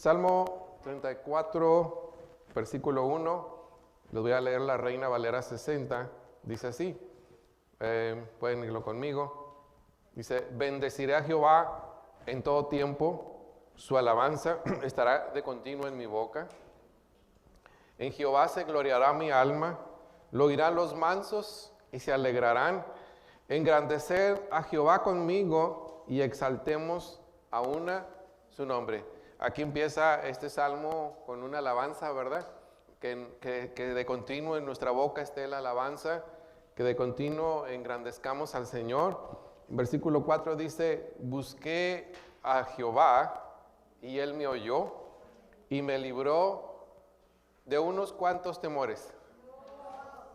Salmo 34, versículo 1, les voy a leer la Reina Valera 60, dice así, pueden irlo conmigo, dice, bendeciré a Jehová en todo tiempo, su alabanza estará de continuo en mi boca. En Jehová se gloriará mi alma, lo oirán los mansos y se alegrarán. Engrandecer a Jehová conmigo y exaltemos a una su nombre. Aquí empieza este salmo con una alabanza, ¿verdad? Que de continuo en nuestra boca esté la alabanza, que de continuo engrandezcamos al Señor. Versículo 4 dice, busqué a Jehová y Él me oyó y me libró de unos cuantos temores.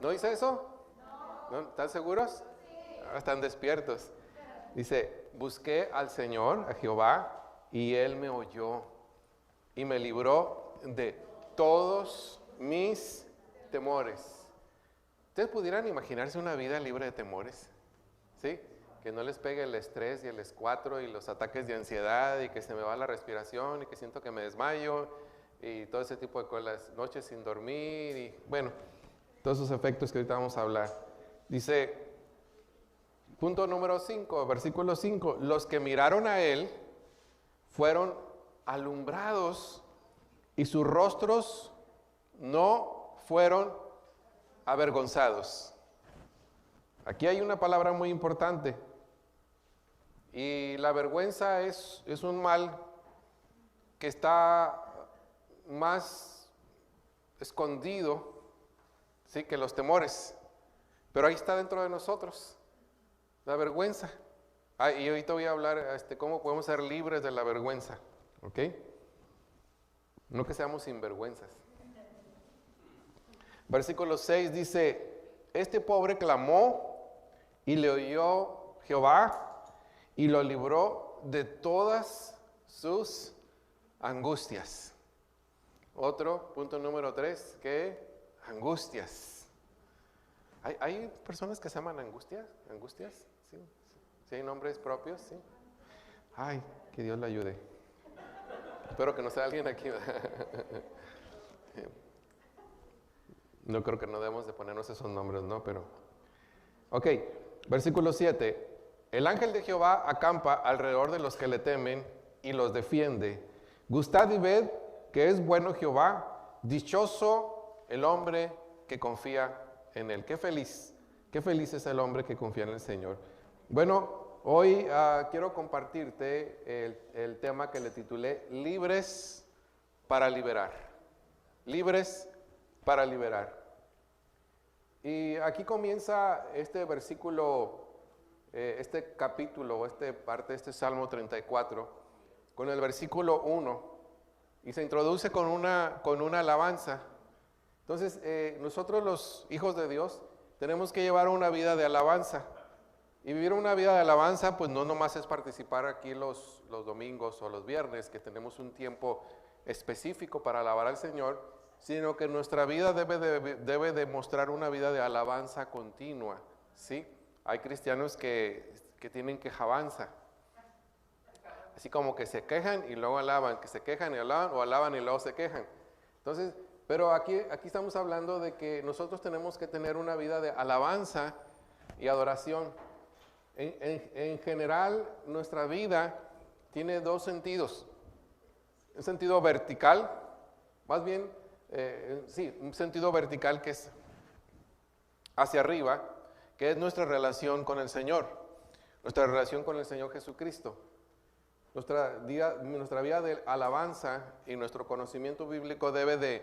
¿No dice eso? ¿No? ¿Están seguros? Ahora están despiertos. Dice, busqué al Señor, a Jehová, y Él me oyó y me libró de todos mis temores. ¿Ustedes pudieran imaginarse una vida libre de temores? ¿Sí? Que no les pegue el estrés y el escuatro y los ataques de ansiedad y que se me va la respiración y que siento que me desmayo y todo ese tipo de cosas, noches sin dormir y bueno, todos esos efectos que ahorita vamos a hablar. Dice, punto número 5, versículo 5, los que miraron a Él fueron alumbrados y sus rostros no fueron avergonzados. Aquí hay una palabra muy importante y la vergüenza es un mal que está más escondido, ¿sí?, que los temores, pero ahí está dentro de nosotros, la vergüenza. Y ahorita voy a hablar cómo podemos ser libres de la vergüenza, ¿ok? No que seamos sinvergüenzas. Versículo 6 dice, este pobre clamó y le oyó Jehová y lo libró de todas sus angustias. Otro, punto número 3, ¿qué? Angustias. ¿Hay personas que se llaman angustias? ¿Angustias? Sí. ¿Sí hay nombres propios? Sí. Ay, que Dios le ayude. Espero que no sea alguien aquí. No creo que no debemos de ponernos esos nombres, ¿no? Pero, ok, versículo 7. El ángel de Jehová acampa alrededor de los que le temen y los defiende. Gustad y ved que es bueno Jehová, dichoso el hombre que confía en él. Qué feliz es el hombre que confía en el Señor. Bueno, hoy quiero compartirte el tema que le titulé Libres para liberar. Libres para liberar. Y aquí comienza este versículo, este capítulo, parte de este Salmo 34, con el versículo 1, y se introduce con una alabanza. Entonces, nosotros los hijos de Dios tenemos que llevar una vida de alabanza. Y vivir una vida de alabanza, pues no nomás es participar aquí los domingos o los viernes, que tenemos un tiempo específico para alabar al Señor, sino que nuestra vida debe de mostrar una vida de alabanza continua, ¿sí? Hay cristianos que tienen quejabanza, así como que se quejan y luego alaban, que se quejan y alaban, o alaban y luego se quejan. Entonces, pero aquí estamos hablando de que nosotros tenemos que tener una vida de alabanza y adoración. En general, nuestra vida tiene dos sentidos. Un sentido vertical, más bien, un sentido vertical que es hacia arriba, que es nuestra relación con el Señor, nuestra relación con el Señor Jesucristo. Nuestra vida de alabanza y nuestro conocimiento bíblico debe de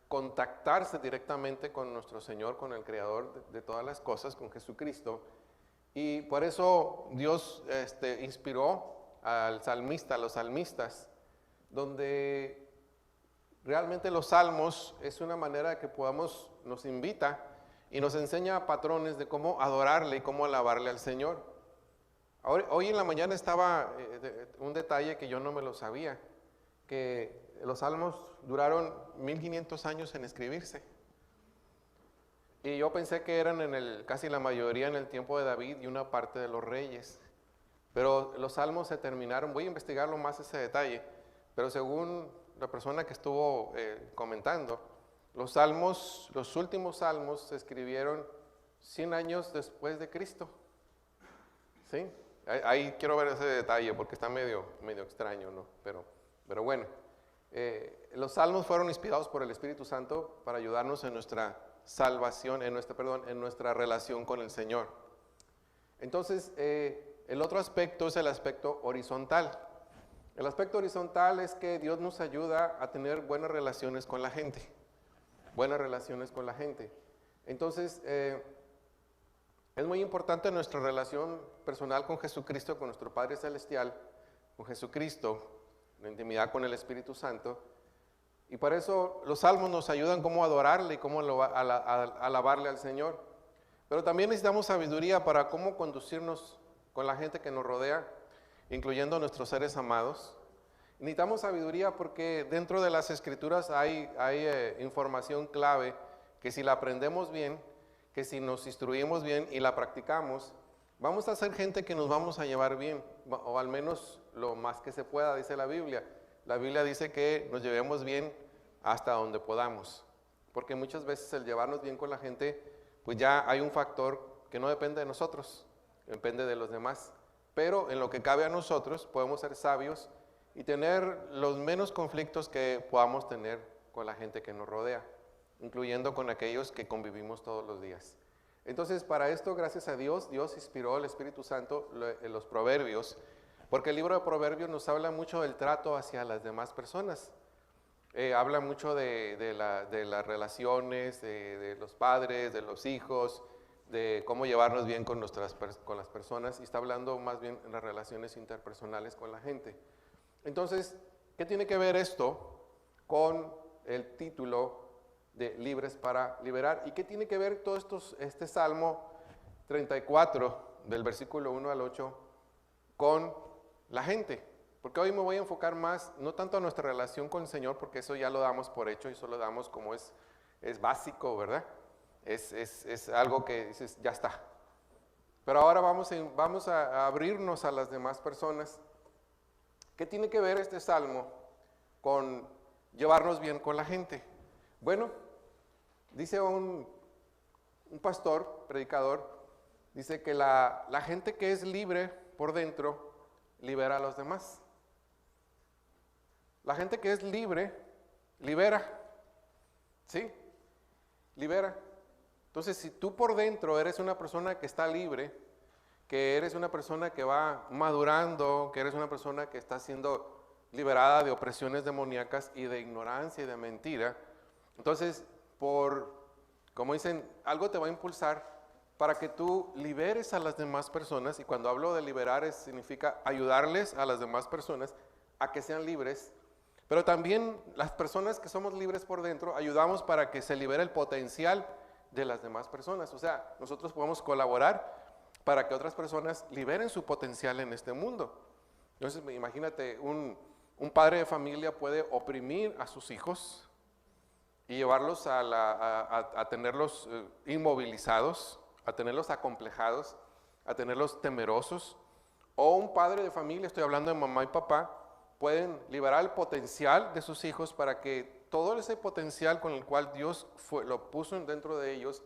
contactarse directamente con nuestro Señor, con el Creador de todas las cosas, con Jesucristo. Y por eso Dios inspiró al salmista, a los salmistas, donde realmente los salmos es una manera que nos invita y nos enseña patrones de cómo adorarle y cómo alabarle al Señor. Hoy en la mañana estaba un detalle que yo no me lo sabía, que los salmos duraron 1500 años en escribirse. Y yo pensé que eran casi la mayoría en el tiempo de David y una parte de los reyes. pero los salmos se terminaron, voy a investigarlo más ese detalle, pero según la persona que estuvo comentando, los últimos salmos se escribieron 100 años después de Cristo. ¿Sí? Ahí quiero ver ese detalle porque está medio extraño, ¿no? Pero bueno, los salmos fueron inspirados por el Espíritu Santo para ayudarnos en nuestra salvación, en nuestra relación con el Señor. Entonces, el otro aspecto es el aspecto horizontal. El aspecto horizontal es que Dios nos ayuda a tener buenas relaciones con la gente. Buenas relaciones con la gente. Entonces, es muy importante nuestra relación personal con Jesucristo, con nuestro Padre Celestial, con Jesucristo, la intimidad con el Espíritu Santo. Y para eso los salmos nos ayudan cómo adorarle y cómo alabarle al Señor. Pero también necesitamos sabiduría para cómo conducirnos con la gente que nos rodea, incluyendo nuestros seres amados. Necesitamos sabiduría porque dentro de las Escrituras hay información clave que si la aprendemos bien, que si nos instruimos bien y la practicamos, vamos a ser gente que nos vamos a llevar bien, o al menos lo más que se pueda, dice la Biblia. La Biblia dice que nos llevemos bien hasta donde podamos, porque muchas veces el llevarnos bien con la gente, pues ya hay un factor que no depende de nosotros, depende de los demás. Pero en lo que cabe a nosotros podemos ser sabios y tener los menos conflictos que podamos tener con la gente que nos rodea, incluyendo con aquellos que convivimos todos los días. Entonces, para esto, gracias a Dios, Dios inspiró al Espíritu Santo en los proverbios, porque el libro de Proverbios nos habla mucho del trato hacia las demás personas. Habla mucho de las relaciones, de los padres, de los hijos, de cómo llevarnos bien con las personas, y está hablando más bien en las relaciones interpersonales con la gente. Entonces, ¿qué tiene que ver esto con el título de Libres para Liberar? ¿Y qué tiene que ver todo este Salmo 34, del versículo 1 al 8, con la gente? Porque hoy me voy a enfocar más, no tanto a nuestra relación con el Señor, porque eso ya lo damos por hecho y solo damos como es básico, ¿verdad? Es algo que dices, ya está. Pero ahora vamos a abrirnos a las demás personas. ¿Qué tiene que ver este Salmo con llevarnos bien con la gente? Bueno, dice un pastor, predicador, dice que la gente que es libre por dentro libera a los demás. La gente que es libre, libera. ¿Sí? Libera. Entonces, si tú por dentro eres una persona que está libre, que eres una persona que va madurando, que eres una persona que está siendo liberada de opresiones demoníacas y de ignorancia y de mentira, entonces, como dicen, algo te va a impulsar para que tú liberes a las demás personas. Y cuando hablo de liberar, significa ayudarles a las demás personas a que sean libres. Pero también las personas que somos libres por dentro, ayudamos para que se libere el potencial de las demás personas. O sea, nosotros podemos colaborar para que otras personas liberen su potencial en este mundo. Entonces, imagínate, un padre de familia puede oprimir a sus hijos y llevarlos a tenerlos inmovilizados, a tenerlos acomplejados, a tenerlos temerosos. O un padre de familia, estoy hablando de mamá y papá, pueden liberar el potencial de sus hijos para que todo ese potencial con el cual Dios lo puso dentro de ellos,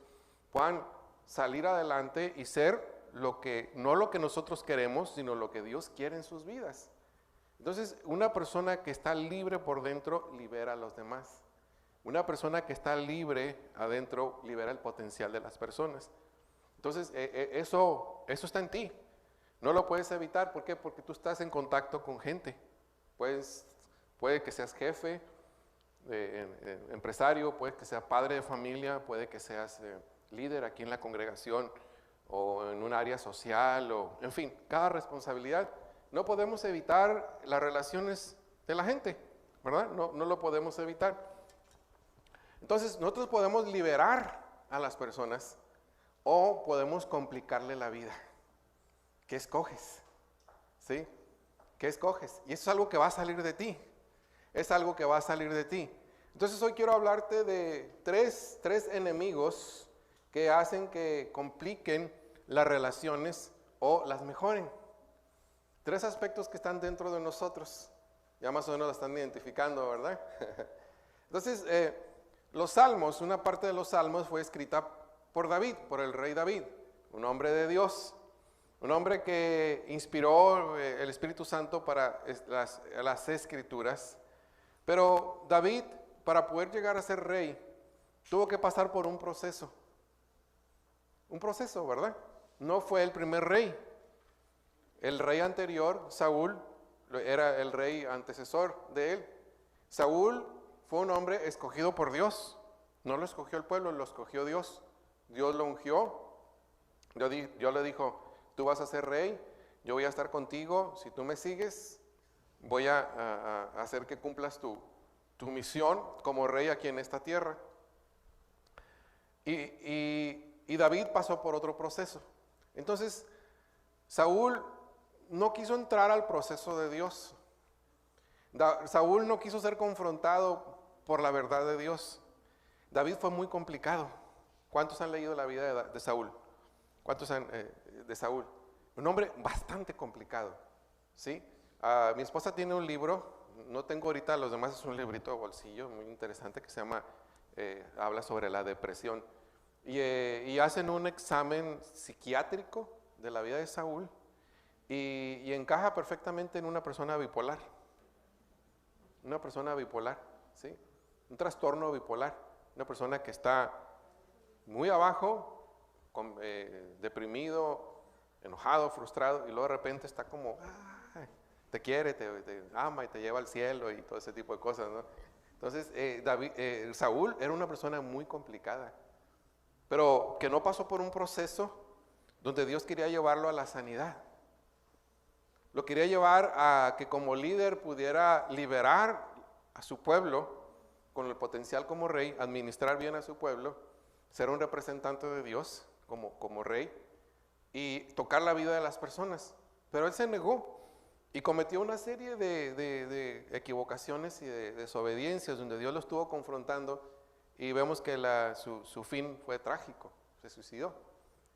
puedan salir adelante y ser no lo que nosotros queremos, sino lo que Dios quiere en sus vidas. Entonces, una persona que está libre por dentro libera a los demás. Una persona que está libre adentro libera el potencial de las personas. Entonces, eso está en ti. No lo puedes evitar. ¿Por qué? Porque tú estás en contacto con gente. Puede que seas jefe, empresario, puede que seas padre de familia, puede que seas líder aquí en la congregación o en un área social, en fin, cada responsabilidad. No podemos evitar las relaciones de la gente, ¿verdad? No lo podemos evitar. Entonces, nosotros podemos liberar a las personas o podemos complicarle la vida. ¿Qué escoges? ¿Sí? ¿Qué escoges? Y eso es algo que va a salir de ti. Es algo que va a salir de ti. Entonces, hoy quiero hablarte de tres enemigos que hacen que compliquen las relaciones o las mejoren. tres aspectos que están dentro de nosotros. Ya más o menos lo están identificando, ¿verdad? Entonces, los salmos, una parte de los salmos fue escrita por David, por el rey David, un hombre de Dios, un hombre que inspiró el Espíritu Santo para las escrituras. Pero David, para poder llegar a ser rey, tuvo que pasar por un proceso. Un proceso, ¿verdad? No fue el primer rey. El rey anterior, Saúl, era el rey antecesor de él. Saúl fue un hombre escogido por Dios. No lo escogió el pueblo, lo escogió Dios. Dios lo ungió. Dios le dijo, tú vas a ser rey, yo voy a estar contigo. Si tú me sigues, voy a hacer que cumplas tu misión como rey aquí en esta tierra. Y David pasó por otro proceso. Entonces, Saúl no quiso entrar al proceso de Dios. Saúl no quiso ser confrontado por la verdad de Dios. David fue muy complicado. ¿Cuántos han leído la vida de Saúl? ¿Cuántos de Saúl? Un hombre bastante complicado, ¿sí? Mi esposa tiene un libro, no tengo ahorita, los demás es un librito de bolsillo muy interesante que se llama, habla sobre la depresión. Y hacen un examen psiquiátrico de la vida de Saúl y encaja perfectamente en una persona bipolar. Una persona bipolar, ¿sí? Un trastorno bipolar. Una persona que está muy abajo, deprimido, enojado, frustrado, y luego de repente está como, te quiere, te ama y te lleva al cielo y todo ese tipo de cosas, ¿no? Entonces, Saúl era una persona muy complicada, pero que no pasó por un proceso donde Dios quería llevarlo a la sanidad. Lo quería llevar a que como líder pudiera liberar a su pueblo con el potencial como rey, administrar bien a su pueblo, ser un representante de Dios como rey y tocar la vida de las personas. Pero él se negó y cometió una serie de equivocaciones y de desobediencias donde Dios lo estuvo confrontando y vemos que su fin fue trágico, se suicidó,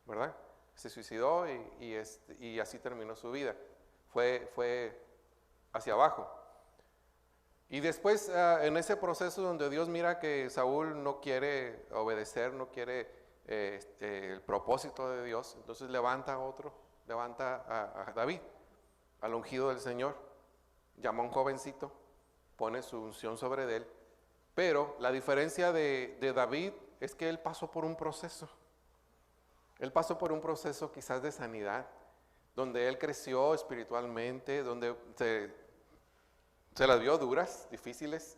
¿verdad? Se suicidó y así terminó su vida. Fue hacia abajo. Y después en ese proceso donde Dios mira que Saúl no quiere obedecer, no quiere el propósito de Dios, entonces levanta a David, al ungido del Señor, llama a un jovencito, pone su unción sobre él, pero la diferencia de David es que él pasó por un proceso. Él pasó por un proceso quizás de sanidad, donde él creció espiritualmente, donde se las vio duras, difíciles.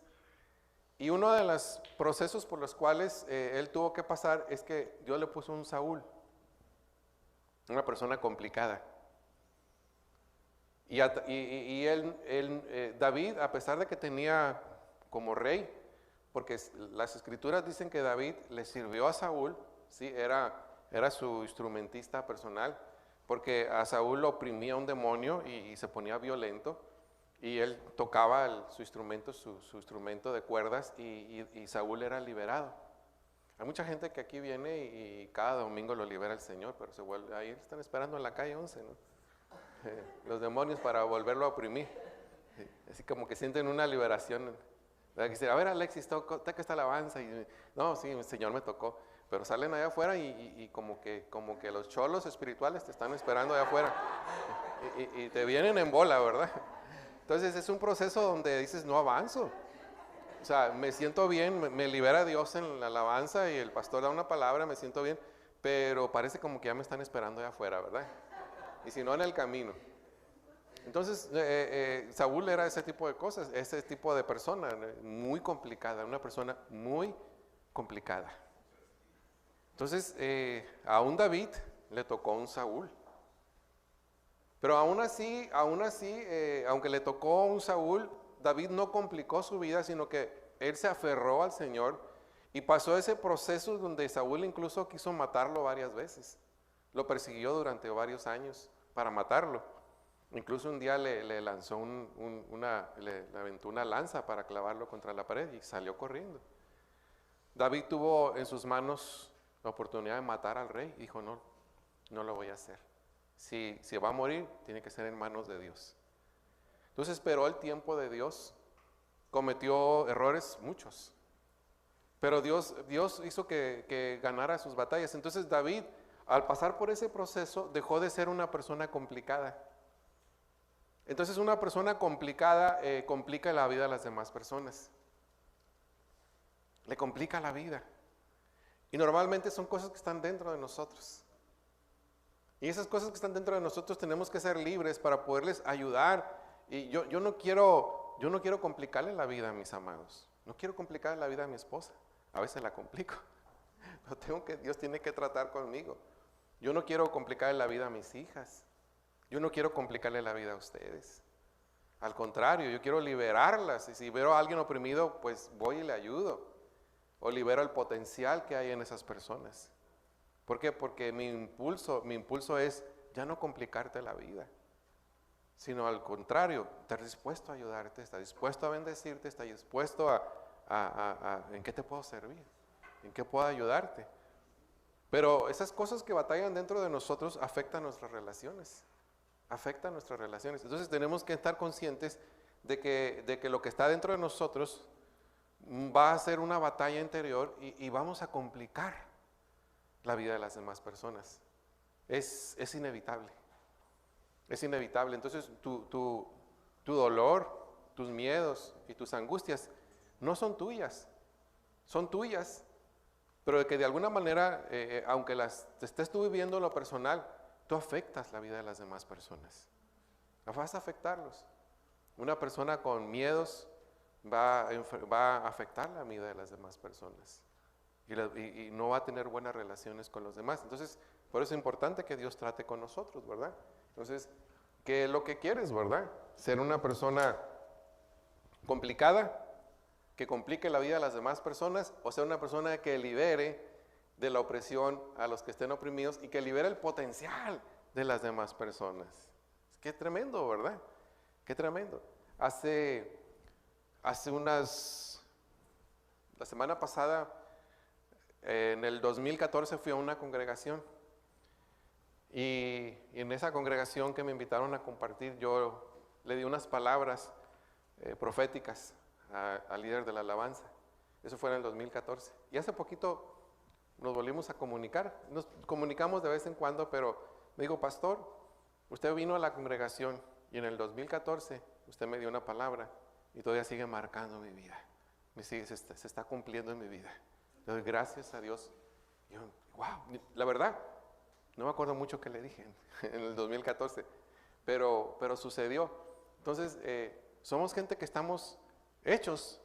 Y uno de los procesos por los cuales él tuvo que pasar es que Dios le puso un Saúl, una persona complicada. David, a pesar de que tenía como rey, porque las escrituras dicen que David le sirvió a Saúl, ¿sí? Era su instrumentista personal, porque a Saúl lo oprimía un demonio y se ponía violento, y él tocaba su instrumento de cuerdas y Saúl era liberado. Hay mucha gente que aquí viene y cada domingo lo libera el Señor, pero se vuelve, ahí están esperando en la calle 11, ¿no? Los demonios para volverlo a oprimir. Así como que sienten una liberación. Dicen, a ver, Alexis, toca esta alabanza. Y, no, sí, el Señor me tocó. Pero salen allá afuera y como que los cholos espirituales te están esperando allá afuera. Y te vienen en bola, ¿verdad? Entonces es un proceso donde dices, no avanzo. O sea, me siento bien, me libera Dios en la alabanza y el pastor da una palabra, me siento bien, pero parece como que ya me están esperando allá afuera, ¿verdad? Y si no, en el camino. Entonces, Saúl era ese tipo de cosas, ese tipo de persona, muy complicada, una persona muy complicada. Entonces, a un David le tocó un Saúl. Pero aún así, aunque le tocó un Saúl, David no complicó su vida, sino que él se aferró al Señor y pasó ese proceso donde Saúl incluso quiso matarlo varias veces. Lo persiguió durante varios años para matarlo. Incluso un día le lanzó le aventó una lanza para clavarlo contra la pared y salió corriendo. David tuvo en sus manos la oportunidad de matar al rey y dijo, no lo voy a hacer. Si va a morir, tiene que ser en manos de Dios. Entonces esperó el tiempo de Dios, cometió errores muchos, pero Dios hizo que ganara sus batallas. Entonces David, al pasar por ese proceso, dejó de ser una persona complicada. Entonces una persona complicada complica la vida a las demás personas. Le complica la vida. Y normalmente son cosas que están dentro de nosotros. Y esas cosas que están dentro de nosotros tenemos que ser libres para poderles ayudar. Y yo no quiero complicarle la vida a mis amados. No quiero complicarle la vida a mi esposa. A veces la complico. Pero Dios tiene que tratar conmigo. Yo no quiero complicarle la vida a mis hijas. Yo no quiero complicarle la vida a ustedes. Al contrario, yo quiero liberarlas. Y si veo a alguien oprimido, pues voy y le ayudo. O libero el potencial que hay en esas personas. ¿Por qué? Porque mi impulso es ya no complicarte la vida, sino al contrario, estar dispuesto a ayudarte, estar dispuesto a bendecirte, estar dispuesto ¿en qué te puedo servir? ¿En qué puedo ayudarte? Pero esas cosas que batallan dentro de nosotros afectan nuestras relaciones. Entonces tenemos que estar conscientes de que lo que está dentro de nosotros va a ser una batalla interior y vamos a complicar la vida de las demás personas. Es inevitable. Es inevitable. Entonces tu dolor, tus miedos y tus angustias no son tuyas. Son tuyas. Pero de que de alguna manera, aunque estés tú viviendo lo personal, tú afectas la vida de las demás personas. Vas a afectarlos. Una persona con miedos va a afectar la vida de las demás personas y no va a tener buenas relaciones con los demás. Entonces, por eso es importante que Dios trate con nosotros, ¿verdad? Entonces, ¿qué es lo que quieres, verdad? Ser una persona complicada, que complique la vida de las demás personas, o ser una persona que libere de la opresión a los que estén oprimidos y que libere el potencial de las demás personas. Qué tremendo, ¿verdad? Qué tremendo. La semana pasada, en el 2014 fui a una congregación y en esa congregación que me invitaron a compartir, yo le di unas palabras proféticas al líder de la alabanza. Eso fue en el 2014. Y hace poquito nos volvimos a comunicar. Nos comunicamos de vez en cuando, pero me dijo, pastor, usted vino a la congregación y en el 2014 usted me dio una palabra y todavía sigue marcando mi vida. Se está cumpliendo en mi vida. Le doy gracias a Dios. Yo, wow, la verdad, no me acuerdo mucho qué le dije en el 2014, pero sucedió. Entonces, somos gente que estamos hechos,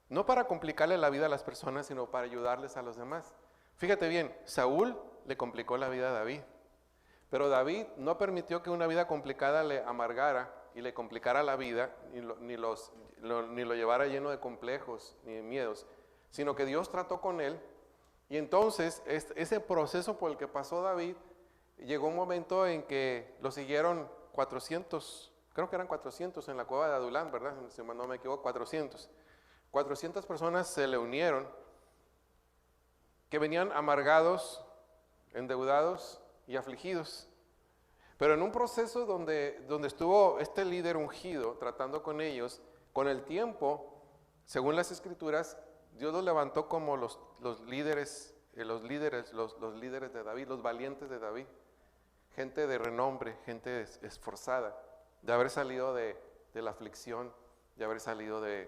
no para complicarle la vida a las personas, sino para ayudarles a los demás. Fíjate bien, Saúl le complicó la vida a David, pero David no permitió que una vida complicada le amargara y le complicara la vida, ni lo llevara lleno de complejos ni de miedos, sino que Dios trató con él. Y entonces ese proceso por el que pasó David, llegó un momento en que lo siguieron 400, creo que eran 400 en la cueva de Adulán, ¿verdad? Si no me equivoco, 400 personas se le unieron, que venían amargados, endeudados y afligidos. Pero en un proceso donde estuvo este líder ungido tratando con ellos, con el tiempo, según las escrituras, Dios los levantó como los líderes de David, los valientes de David, gente de renombre, gente esforzada, de haber salido de la aflicción, de haber salido del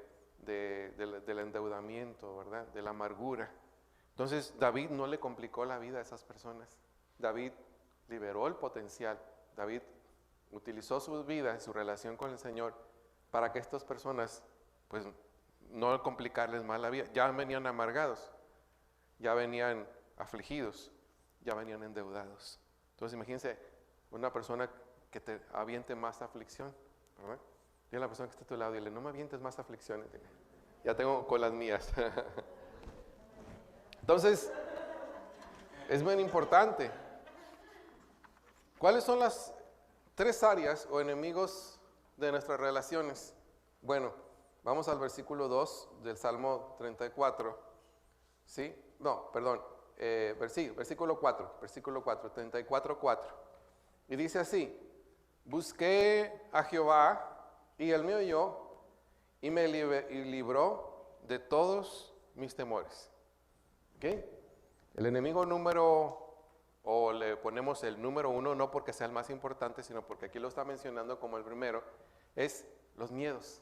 endeudamiento, ¿verdad? De la amargura. Entonces David no le complicó la vida a esas personas. David liberó el potencial. David utilizó su vida y su relación con el Señor para que estas personas, pues, no complicarles más la vida. Ya venían amargados, ya venían afligidos, ya venían endeudados. Entonces imagínense una persona que te aviente más aflicción, ¿verdad? Dile a la persona que está a tu lado, dile, no me avientes más aflicciones. Dile, ya tengo con las mías. Entonces, es muy importante. ¿Cuáles son las 3 áreas o enemigos de nuestras relaciones? Bueno, vamos al versículo 2 del Salmo 34. ¿Sí? No, perdón. Versículo 4, 34, 4. Y dice así: busqué a Jehová y él me oyó y me libró de todos mis temores. ¿Ok? El enemigo o le ponemos el número 1, no porque sea el más importante, sino porque aquí lo está mencionando como el primero, es los miedos.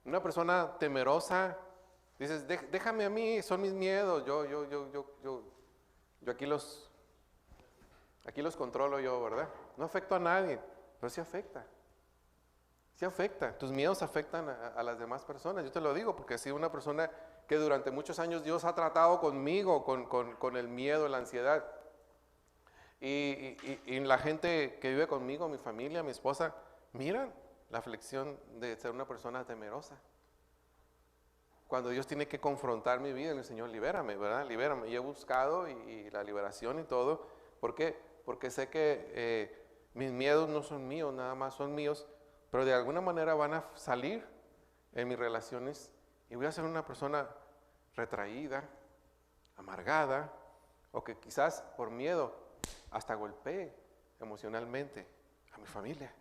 Una persona temerosa, dices, déjame a mí, son mis miedos, yo aquí los controlo yo, ¿verdad? No afecto a nadie, pero sí afecta. Sí afecta, tus miedos afectan a las demás personas. Yo te lo digo porque he sido una persona que durante muchos años Dios ha tratado conmigo con el miedo, la ansiedad. Y la gente que vive conmigo, mi familia, mi esposa, miran la aflicción de ser una persona temerosa. Cuando Dios tiene que confrontar mi vida, el Señor, libérame, ¿verdad? Libérame. Y he buscado y la liberación y todo. ¿Por qué? Porque sé que mis miedos no son míos, nada más son míos, pero de alguna manera van a salir en mis relaciones y voy a ser una persona retraída, amargada, o que quizás por miedo hasta golpee emocionalmente a mi familia,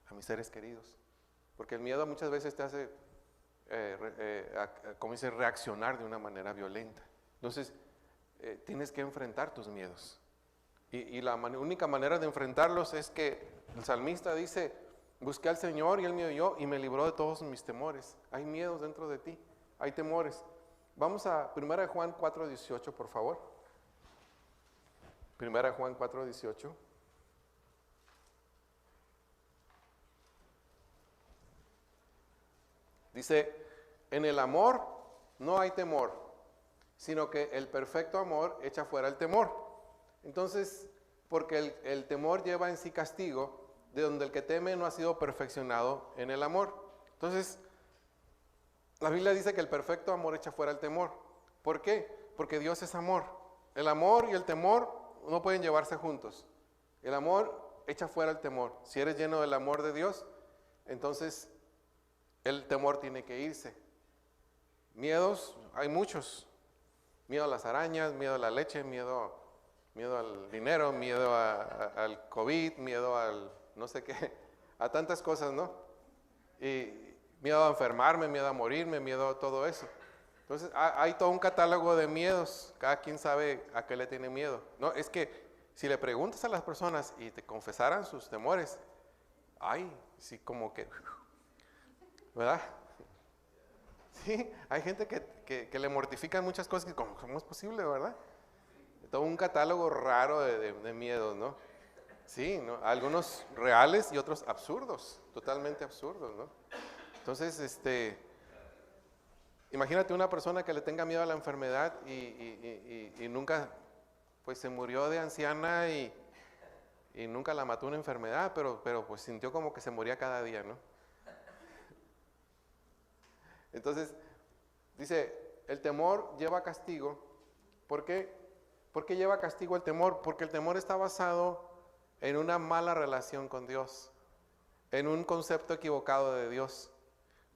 a mis seres queridos. Porque el miedo muchas veces te hace, como dice, reaccionar de una manera violenta. Entonces, tienes que enfrentar tus miedos. Y la única manera de enfrentarlos es que el salmista dice: busqué al Señor y Él me oyó y me libró de todos mis temores. Hay miedos dentro de ti, hay temores. Vamos a 1 Juan 4:18, por favor. 1 Juan 4:18. Dice: en el amor no hay temor, sino que el perfecto amor echa fuera el temor. Entonces, porque el temor lleva en sí castigo, de donde el que teme no ha sido perfeccionado en el amor. Entonces, la Biblia dice que el perfecto amor echa fuera el temor. ¿Por qué? Porque Dios es amor. El amor y el temor no pueden llevarse juntos. El amor echa fuera el temor. Si eres lleno del amor de Dios, entonces el temor tiene que irse. Miedos, hay muchos. Miedo a las arañas, miedo a la leche, miedo al dinero, miedo al COVID, miedo al no sé qué, a tantas cosas, ¿no? Y miedo a enfermarme, miedo a morirme, miedo a todo eso. Entonces hay todo un catálogo de miedos, cada quien sabe a qué le tiene miedo. No, es que si le preguntas a las personas y te confesaran sus temores, ay, sí, como que, ¿verdad? Sí, hay gente que le mortifican muchas cosas, que ¿cómo es posible, verdad? Todo un catálogo raro de miedos, ¿no? Sí, ¿no? Algunos reales y otros absurdos, totalmente absurdos, ¿no? Entonces, imagínate una persona que le tenga miedo a la enfermedad y nunca, pues se murió de anciana y nunca la mató una enfermedad, pero pues sintió como que se moría cada día, ¿no? Entonces, dice, el temor lleva castigo. ¿Por qué? ¿Por qué lleva castigo el temor? Porque el temor está basado en una mala relación con Dios, en un concepto equivocado de Dios.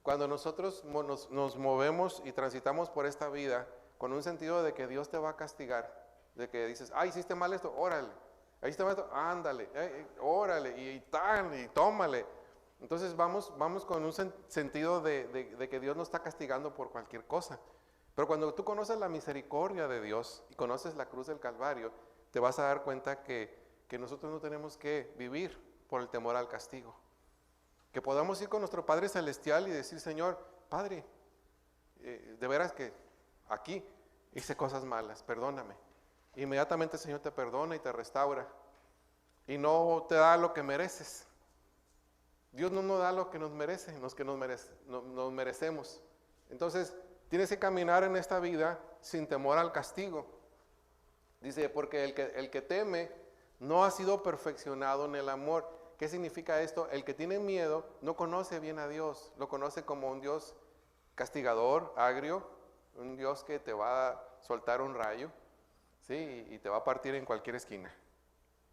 Cuando nosotros nos movemos y transitamos por esta vida con un sentido de que Dios te va a castigar, de que dices, hiciste mal esto, órale, hiciste mal esto, ándale, órale, y tómale. Entonces vamos con un sentido de que Dios nos está castigando por cualquier cosa. Pero cuando tú conoces la misericordia de Dios y conoces la cruz del Calvario, te vas a dar cuenta que nosotros no tenemos que vivir por el temor al castigo. Que podamos ir con nuestro Padre Celestial y decir, Señor, Padre, de veras que aquí hice cosas malas, perdóname. Inmediatamente el Señor te perdona y te restaura. Y no te da lo que mereces. Dios no nos da lo que nos merece, nos merecemos. Entonces, tienes que caminar en esta vida sin temor al castigo. Dice, porque el que teme no ha sido perfeccionado en el amor. ¿Qué significa esto? El que tiene miedo no conoce bien a Dios, lo conoce como un Dios castigador, agrio, un Dios que te va a soltar un rayo, ¿sí? Y te va a partir en cualquier esquina.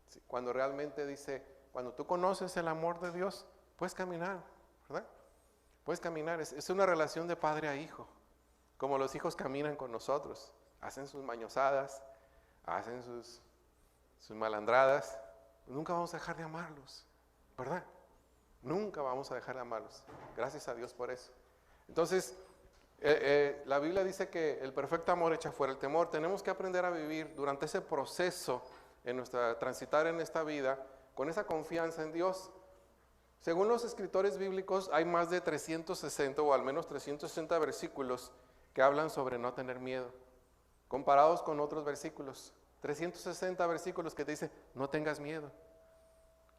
¿Sí? Cuando realmente dice, cuando tú conoces el amor de Dios, puedes caminar, ¿verdad? Puedes caminar, es una relación de padre a hijo, como los hijos caminan con nosotros, hacen sus mañosadas, hacen sus malandradas, nunca vamos a dejar de amarlos, ¿verdad? Nunca vamos a dejar de amarlos. Gracias a Dios por eso. Entonces, la Biblia dice que el perfecto amor echa fuera el temor. Tenemos que aprender a vivir durante ese proceso, transitar en esta vida, con esa confianza en Dios. Según los escritores bíblicos, hay más de 360 o al menos 360 versículos que hablan sobre no tener miedo, comparados con otros versículos. 360 versículos que te dicen, no tengas miedo,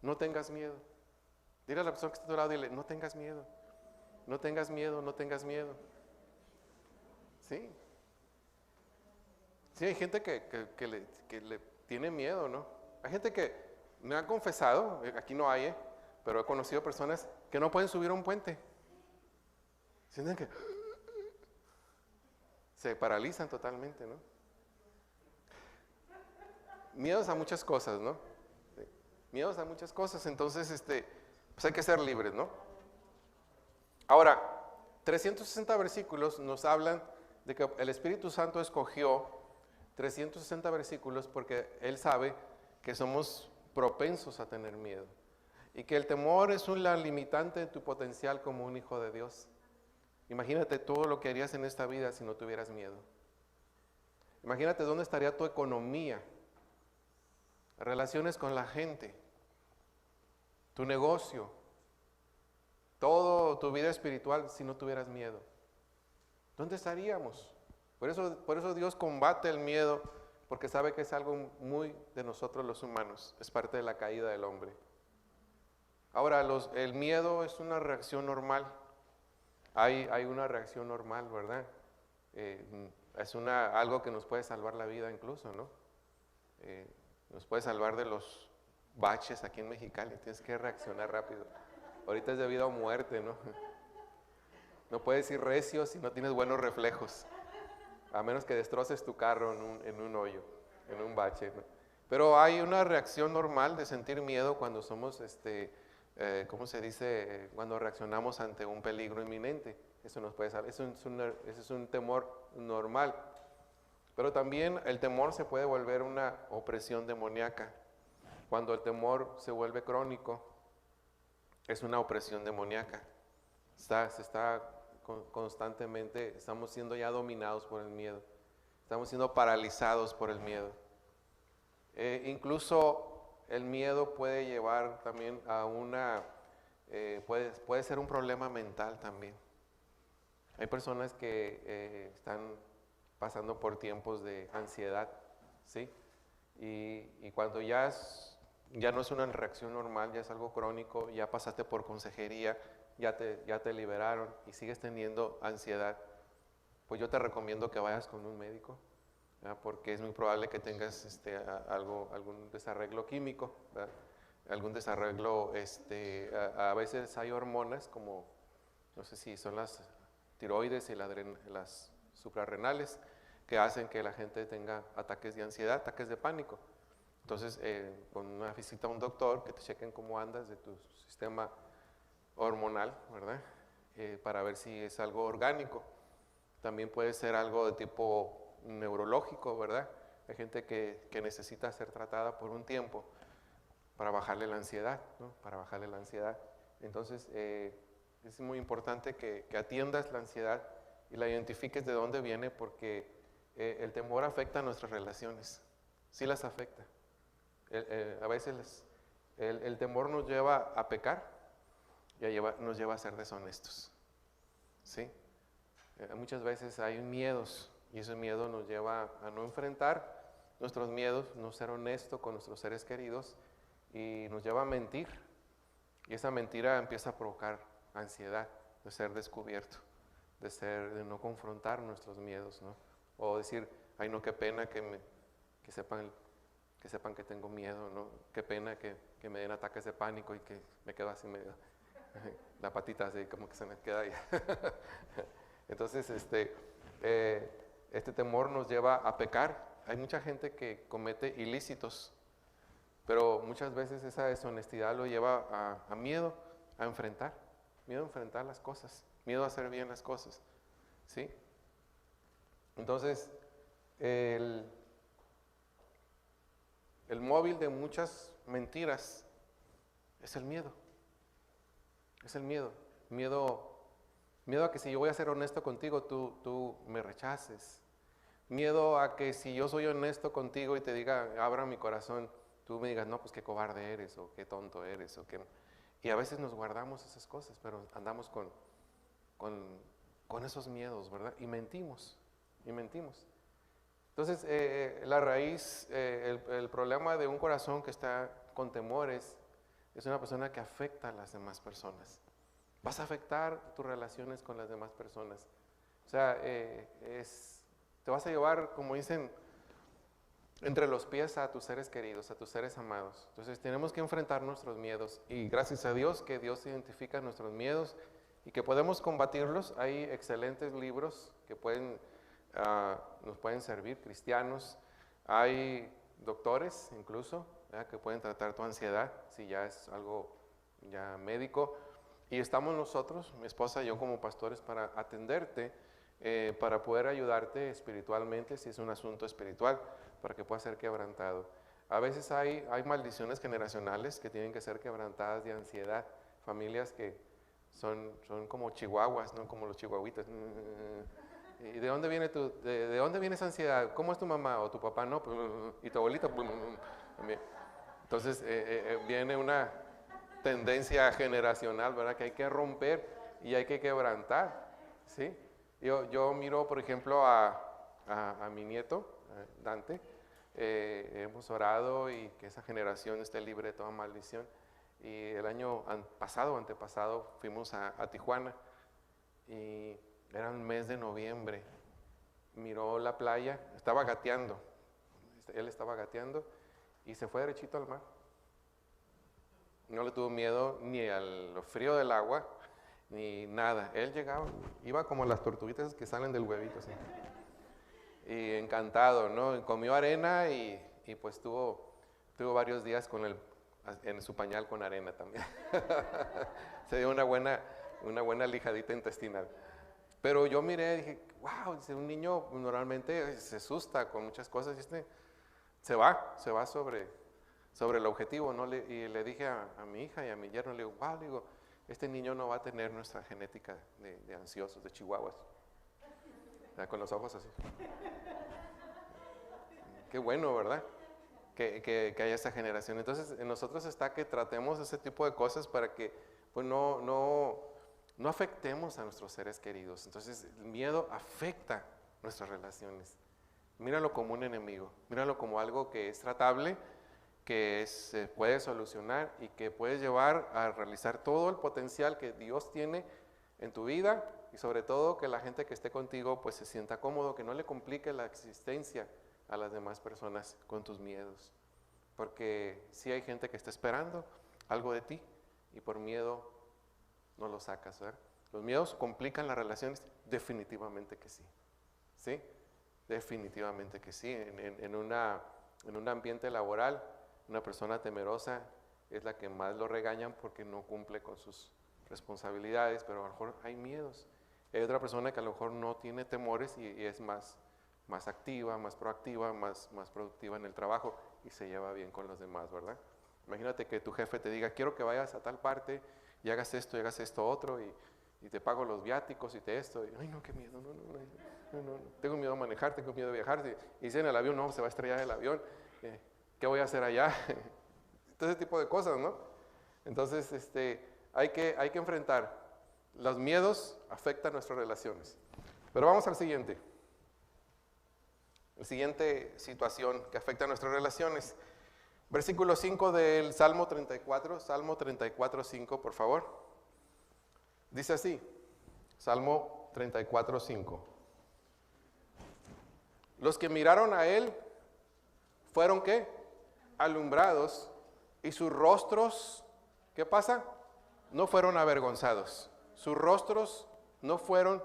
no tengas miedo. Dile a la persona que está a tu lado, dile, no tengas miedo, no tengas miedo, no tengas miedo. Sí. Sí, hay gente que le tiene miedo, ¿no? Hay gente que me ha confesado, aquí no hay, pero he conocido personas que no pueden subir a un puente. Sienten que se paralizan totalmente, ¿no? Miedos a muchas cosas, ¿no? Sí. Miedos a muchas cosas, entonces pues hay que ser libres, ¿no? Ahora, 360 versículos nos hablan de que el Espíritu Santo escogió 360 versículos porque Él sabe que somos propensos a tener miedo y que el temor es una limitante de tu potencial como un hijo de Dios. Imagínate todo lo que harías en esta vida si no tuvieras miedo. Imagínate dónde estaría tu economía, relaciones con la gente, tu negocio, toda tu vida espiritual si no tuvieras miedo. ¿Dónde estaríamos? Por eso Dios combate el miedo, porque sabe que es algo muy de nosotros los humanos, es parte de la caída del hombre. Ahora, el miedo es una reacción normal, hay una reacción normal, ¿verdad? Es algo que nos puede salvar la vida incluso, ¿no? Nos puede salvar de los baches aquí en Mexicali, tienes que reaccionar rápido. Ahorita es de vida o muerte, ¿no? No puedes ir recio si no tienes buenos reflejos, a menos que destroces tu carro en un hoyo, en un bache, ¿no? Pero hay una reacción normal de sentir miedo cuando somos, ¿cómo se dice? Cuando reaccionamos ante un peligro inminente. Eso nos puede salvar, ese es un temor normal. Pero también el temor se puede volver una opresión demoníaca. Cuando el temor se vuelve crónico, es una opresión demoníaca. Constantemente, estamos siendo ya dominados por el miedo. Estamos siendo paralizados por el miedo. Incluso el miedo puede llevar también a puede ser un problema mental también. Hay personas que están pasando por tiempos de ansiedad, ¿sí? Y cuando ya no es una reacción normal, ya es algo crónico, ya pasaste por consejería, ya te liberaron y sigues teniendo ansiedad, pues yo te recomiendo que vayas con un médico, ¿verdad? Porque es muy probable que tengas algún desarreglo químico, ¿verdad? Algún desarreglo, a veces hay hormonas como, no sé si son las tiroides y las suprarrenales, que hacen que la gente tenga ataques de ansiedad, ataques de pánico. Entonces, con una visita a un doctor, que te chequen cómo andas de tu sistema hormonal, ¿verdad? Para ver si es algo orgánico. También puede ser algo de tipo neurológico, ¿verdad? Hay gente que necesita ser tratada por un tiempo para bajarle la ansiedad, ¿no? Para bajarle la ansiedad. Entonces, es muy importante que atiendas la ansiedad y la identifiques de dónde viene, porque el temor afecta a nuestras relaciones, sí las afecta. A veces el temor nos lleva a pecar y nos lleva a ser deshonestos, ¿sí? Muchas veces hay miedos y ese miedo nos lleva a no enfrentar nuestros miedos, no ser honesto con nuestros seres queridos y nos lleva a mentir. Y esa mentira empieza a provocar ansiedad de ser descubierto, de no confrontar nuestros miedos, ¿no? O decir, ay no, qué pena que sepan que tengo miedo, ¿no? Qué pena que me den ataques de pánico y que me quedo así medio, la patita así como que se me queda ahí. Entonces, este temor nos lleva a pecar. Hay mucha gente que comete ilícitos, pero muchas veces esa deshonestidad lo lleva a miedo a enfrentar las cosas, miedo a hacer bien las cosas, ¿sí? Entonces, el el móvil de muchas mentiras es el miedo. Es el miedo. Miedo a que si yo voy a ser honesto contigo, tú me rechaces. Miedo a que si yo soy honesto contigo y te diga, abra mi corazón, tú me digas, no, pues qué cobarde eres, o qué tonto eres, o qué... Y a veces nos guardamos esas cosas, pero andamos con esos miedos, ¿verdad? Y mentimos. Entonces, la raíz, el problema de un corazón que está con temores, es una persona que afecta a las demás personas. Vas a afectar tus relaciones con las demás personas. O sea, te vas a llevar, como dicen, entre los pies a tus seres queridos, a tus seres amados. Entonces tenemos que enfrentar nuestros miedos y gracias a Dios que Dios identifica nuestros miedos y que podemos combatirlos. Hay excelentes libros que nos pueden servir, cristianos. Hay doctores incluso, ¿verdad?, que pueden tratar tu ansiedad si ya es algo ya médico. Y estamos nosotros, mi esposa y yo como pastores, para atenderte, para poder ayudarte espiritualmente si es un asunto espiritual, para que pueda ser quebrantado. A veces hay maldiciones generacionales que tienen que ser quebrantadas de ansiedad. Familias que son como chihuahuas, ¿no? Como los chihuahuitas. ¿Y de dónde viene de dónde viene esa ansiedad? ¿Cómo es tu mamá o tu papá? No, y tu abuelita. Entonces viene una tendencia generacional, ¿verdad?, que hay que romper y hay que quebrantar, ¿sí? Yo miro, por ejemplo, a mi nieto, Dante. Hemos orado y que esa generación esté libre de toda maldición. Y el año pasado, antepasado, fuimos a Tijuana y era el mes de noviembre. Miró la playa, estaba gateando, él estaba gateando y se fue derechito al mar. No le tuvo miedo ni al frío del agua, ni nada. Él iba como las tortuguitas que salen del huevito, así. Y encantado, ¿no? Comió arena y pues tuvo varios días en su pañal con arena también. Se dio una buena lijadita intestinal. Pero yo miré y dije, wow, un niño normalmente se asusta con muchas cosas y se va sobre el objetivo, ¿no? Y le dije a mi hija y a mi yerno, le digo, wow, este niño no va a tener nuestra genética de ansiosos, de chihuahuas. O sea, con los ojos así. Qué bueno, ¿verdad? Que haya esta generación. Entonces, en nosotros está que tratemos ese tipo de cosas para que pues, no afectemos a nuestros seres queridos. Entonces, el miedo afecta nuestras relaciones. Míralo como un enemigo, míralo como algo que es tratable, que se puede solucionar y que puedes llevar a realizar todo el potencial que Dios tiene en tu vida y sobre todo que la gente que esté contigo pues se sienta cómodo, que no le complique la existencia a las demás personas con tus miedos. Porque sí hay gente que está esperando algo de ti y por miedo no lo sacas, ¿verdad? ¿Los miedos complican las relaciones? Definitivamente que sí. ¿Sí? Definitivamente que sí. En un ambiente laboral, una persona temerosa es la que más lo regañan porque no cumple con sus responsabilidades, pero a lo mejor hay miedos. Hay otra persona que a lo mejor no tiene temores y es más activa, más proactiva, más productiva en el trabajo y se lleva bien con los demás, ¿verdad? Imagínate que tu jefe te diga, quiero que vayas a tal parte y hagas esto otro y te pago los viáticos y esto. Y, ay, no, qué miedo, no, tengo miedo a manejar, tengo miedo a viajar. Y si en el avión, no, se va a estrellar el avión. ¿Qué voy a hacer allá? Todo ese tipo de cosas, ¿no? Entonces, hay que enfrentar. Los miedos afectan nuestras relaciones. Pero vamos al siguiente. La siguiente situación que afecta a nuestras relaciones. Versículo 5 del Salmo 34, Salmo 34, 5, por favor. Dice así, Salmo 34, 5. Los que miraron a él fueron, ¿qué? Alumbrados, y sus rostros, ¿qué pasa? No fueron avergonzados. Sus rostros no fueron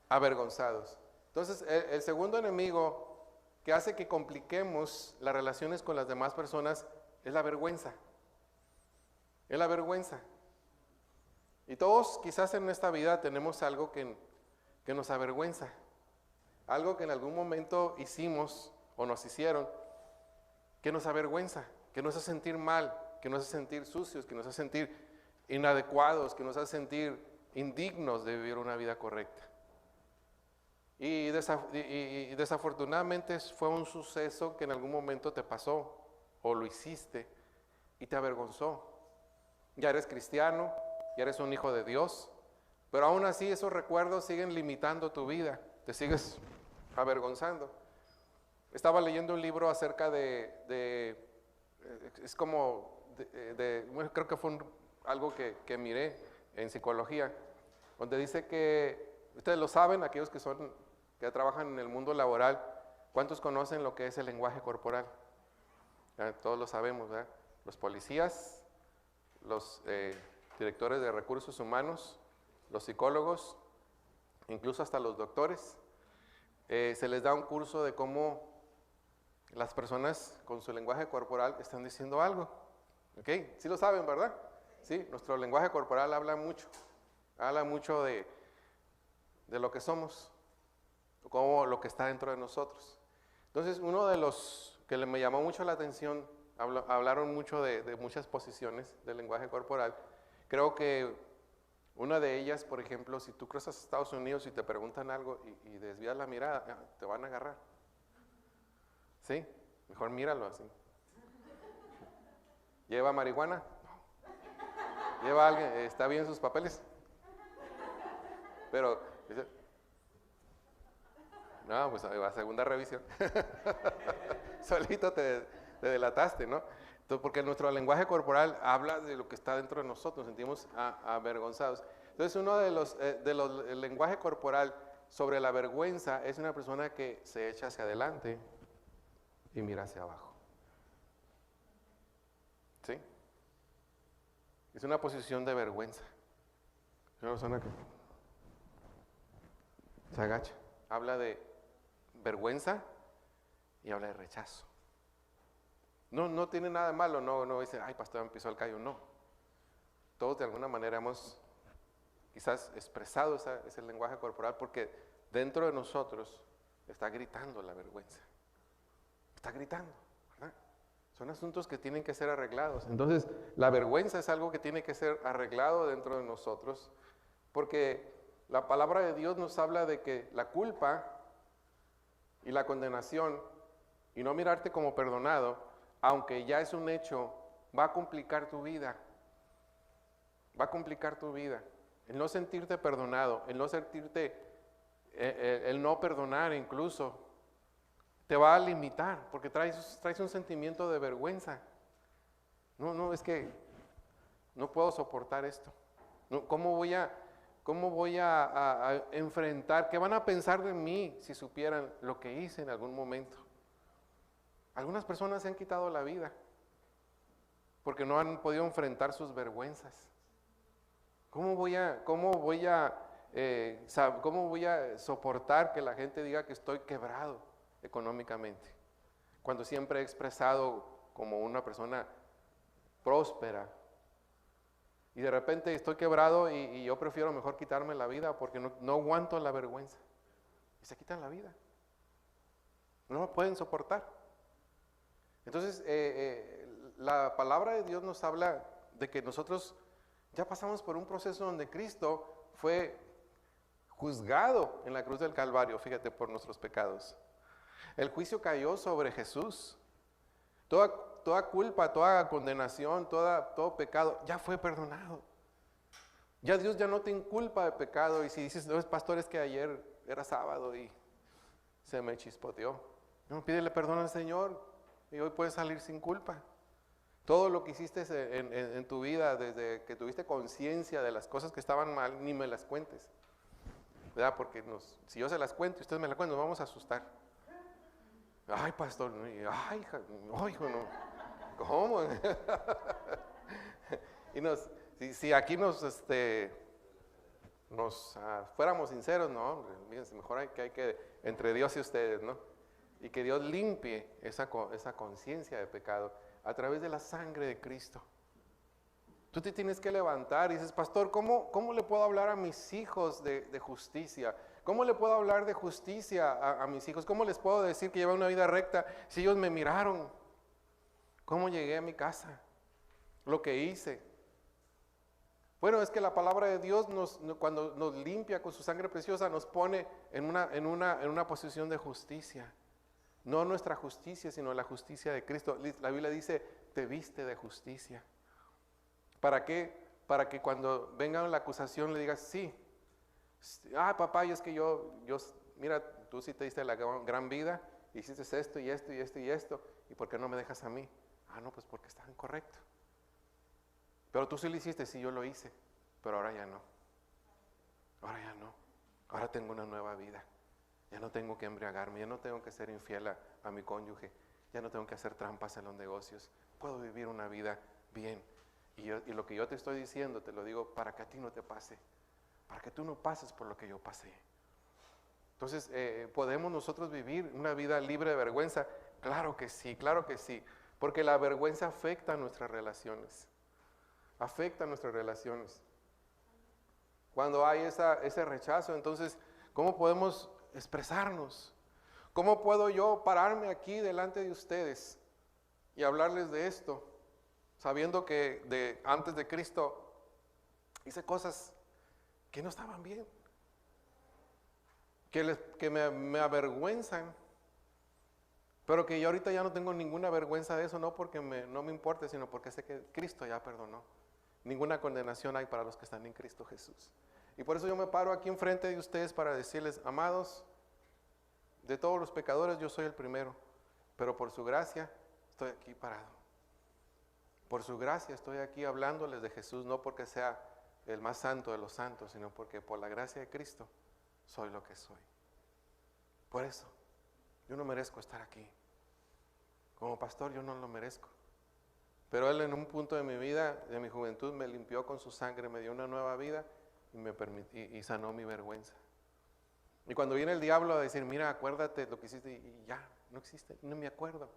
avergonzados. Entonces, el segundo enemigo que hace que compliquemos las relaciones con las demás personas es la vergüenza. Es la vergüenza. Y todos quizás en esta vida tenemos algo que nos avergüenza. Algo que en algún momento hicimos o nos hicieron que nos avergüenza, que nos hace sentir mal, que nos hace sentir sucios, que nos hace sentir inadecuados, que nos hace sentir indignos de vivir una vida correcta. Y desafortunadamente fue un suceso que en algún momento te pasó o lo hiciste y te avergonzó. Ya eres cristiano, ya eres un hijo de Dios, pero aún así esos recuerdos siguen limitando tu vida, te sigues avergonzando. Estaba leyendo un libro acerca bueno, creo que fue algo que miré en psicología, donde dice que, ustedes lo saben, aquellos que trabajan en el mundo laboral, ¿cuántos conocen lo que es el lenguaje corporal? Todos lo sabemos, ¿verdad? Los policías, los directores de recursos humanos, los psicólogos, incluso hasta los doctores, se les da un curso de cómo las personas con su lenguaje corporal están diciendo algo. ¿Ok? Sí lo saben, ¿verdad? Sí, nuestro lenguaje corporal habla mucho de lo que somos, como lo que está dentro de nosotros. Entonces, uno de los que me llamó mucho la atención, hablaron mucho de muchas posiciones del lenguaje corporal. Creo que una de ellas, por ejemplo, si tú cruzas a Estados Unidos y te preguntan algo y desvías la mirada, te van a agarrar. ¿Sí? Mejor míralo así. ¿Lleva marihuana? No. ¿Lleva alguien? ¿Está bien sus papeles? Pero, no, pues a segunda revisión. Solito te delataste, ¿no? Entonces, porque nuestro lenguaje corporal habla de lo que está dentro de nosotros, nos sentimos avergonzados. Entonces, uno de los el lenguaje corporal sobre la vergüenza es una persona que se echa hacia adelante y mira hacia abajo. ¿Sí? Es una posición de vergüenza. Es una persona que se agacha. Habla de vergüenza y habla de rechazo. No tiene nada de malo, no dice, ay, pastor, me pisó el callo, no. Todos de alguna manera hemos quizás expresado ese lenguaje corporal porque dentro de nosotros está gritando la vergüenza. Está gritando, ¿verdad? Son asuntos que tienen que ser arreglados. Entonces, la vergüenza es algo que tiene que ser arreglado dentro de nosotros porque la palabra de Dios nos habla de que la culpa y la condenación y no mirarte como perdonado, aunque ya es un hecho, va a complicar tu vida. Va a complicar tu vida. El no sentirte perdonado, el no sentirte, el no perdonar incluso, te va a limitar porque traes un sentimiento de vergüenza. No, es que no puedo soportar esto. ¿Cómo voy a enfrentar? ¿Qué van a pensar de mí si supieran lo que hice en algún momento? Algunas personas se han quitado la vida porque no han podido enfrentar sus vergüenzas. ¿Cómo voy a soportar que la gente diga que estoy quebrado económicamente? Cuando siempre he expresado como una persona próspera. Y de repente estoy quebrado y yo prefiero mejor quitarme la vida porque no aguanto la vergüenza. Y se quitan la vida. No lo pueden soportar. Entonces, la palabra de Dios nos habla de que nosotros ya pasamos por un proceso donde Cristo fue juzgado en la cruz del Calvario, fíjate, por nuestros pecados. El juicio cayó sobre Jesús. Toda culpa, toda condenación, todo pecado ya fue perdonado. Ya Dios ya no te inculpa de pecado. Y si dices, no, pastor, es que ayer era sábado y se me chispoteó. No, pídele perdón al Señor. Y hoy puedes salir sin culpa. Todo lo que hiciste en tu vida, desde que tuviste conciencia de las cosas que estaban mal, ni me las cuentes. ¿Verdad? Porque si yo se las cuento y ustedes me las cuentan, nos vamos a asustar. Ay, pastor, ay, hijo, no. ¿Cómo? Y si aquí fuéramos sinceros, no, mejor hay que entre Dios y ustedes, ¿no? Y que Dios limpie esa conciencia de pecado a través de la sangre de Cristo. Tú te tienes que levantar y dices, pastor, ¿cómo le puedo hablar a mis hijos de justicia? ¿Cómo le puedo hablar de justicia a mis hijos? ¿Cómo les puedo decir que llevan una vida recta si ellos me miraron? ¿Cómo llegué a mi casa? Lo que hice. Bueno, es que la palabra de Dios cuando nos limpia con su sangre preciosa, nos pone en una posición de justicia. No nuestra justicia, sino la justicia de Cristo. La Biblia dice, te viste de justicia. ¿Para qué? Para que cuando venga la acusación le digas, sí. Papá, y es que mira, tú sí te diste la gran vida, hiciste esto y esto y esto y esto, ¿y por qué no me dejas a mí? No, pues porque está incorrecto. Pero tú sí lo hiciste, sí, yo lo hice, pero ahora ya no. Ahora ya no. Ahora tengo una nueva vida. Ya no tengo que embriagarme, ya no tengo que ser infiel a mi cónyuge, ya no tengo que hacer trampas en los negocios. Puedo vivir una vida bien. Y lo que yo te estoy diciendo, te lo digo para que a ti no te pase, para que tú no pases por lo que yo pasé. Entonces, ¿podemos nosotros vivir una vida libre de vergüenza? Claro que sí, porque la vergüenza afecta a nuestras relaciones. Afecta a nuestras relaciones. Cuando hay ese rechazo, entonces, ¿cómo podemos expresarnos? ¿Cómo puedo yo pararme aquí delante de ustedes y hablarles de esto, sabiendo que antes de Cristo hice cosas que no estaban bien, que me avergüenzan, pero que yo ahorita ya no tengo ninguna vergüenza de eso, no porque no me importe, sino porque sé que Cristo ya perdonó. Ninguna condenación hay para los que están en Cristo Jesús. Y por eso yo me paro aquí enfrente de ustedes para decirles, amados, de todos los pecadores yo soy el primero, pero por su gracia estoy aquí parado. Por su gracia estoy aquí hablándoles de Jesús, no porque sea el más santo de los santos, sino porque por la gracia de Cristo soy lo que soy. Por eso, yo no merezco estar aquí. Como pastor yo no lo merezco. Pero Él en un punto de mi vida, de mi juventud, me limpió con su sangre, me dio una nueva vida y sanó mi vergüenza. Y cuando viene el diablo a decir, mira, acuérdate lo que hiciste, y ya, no existe, no me acuerdo.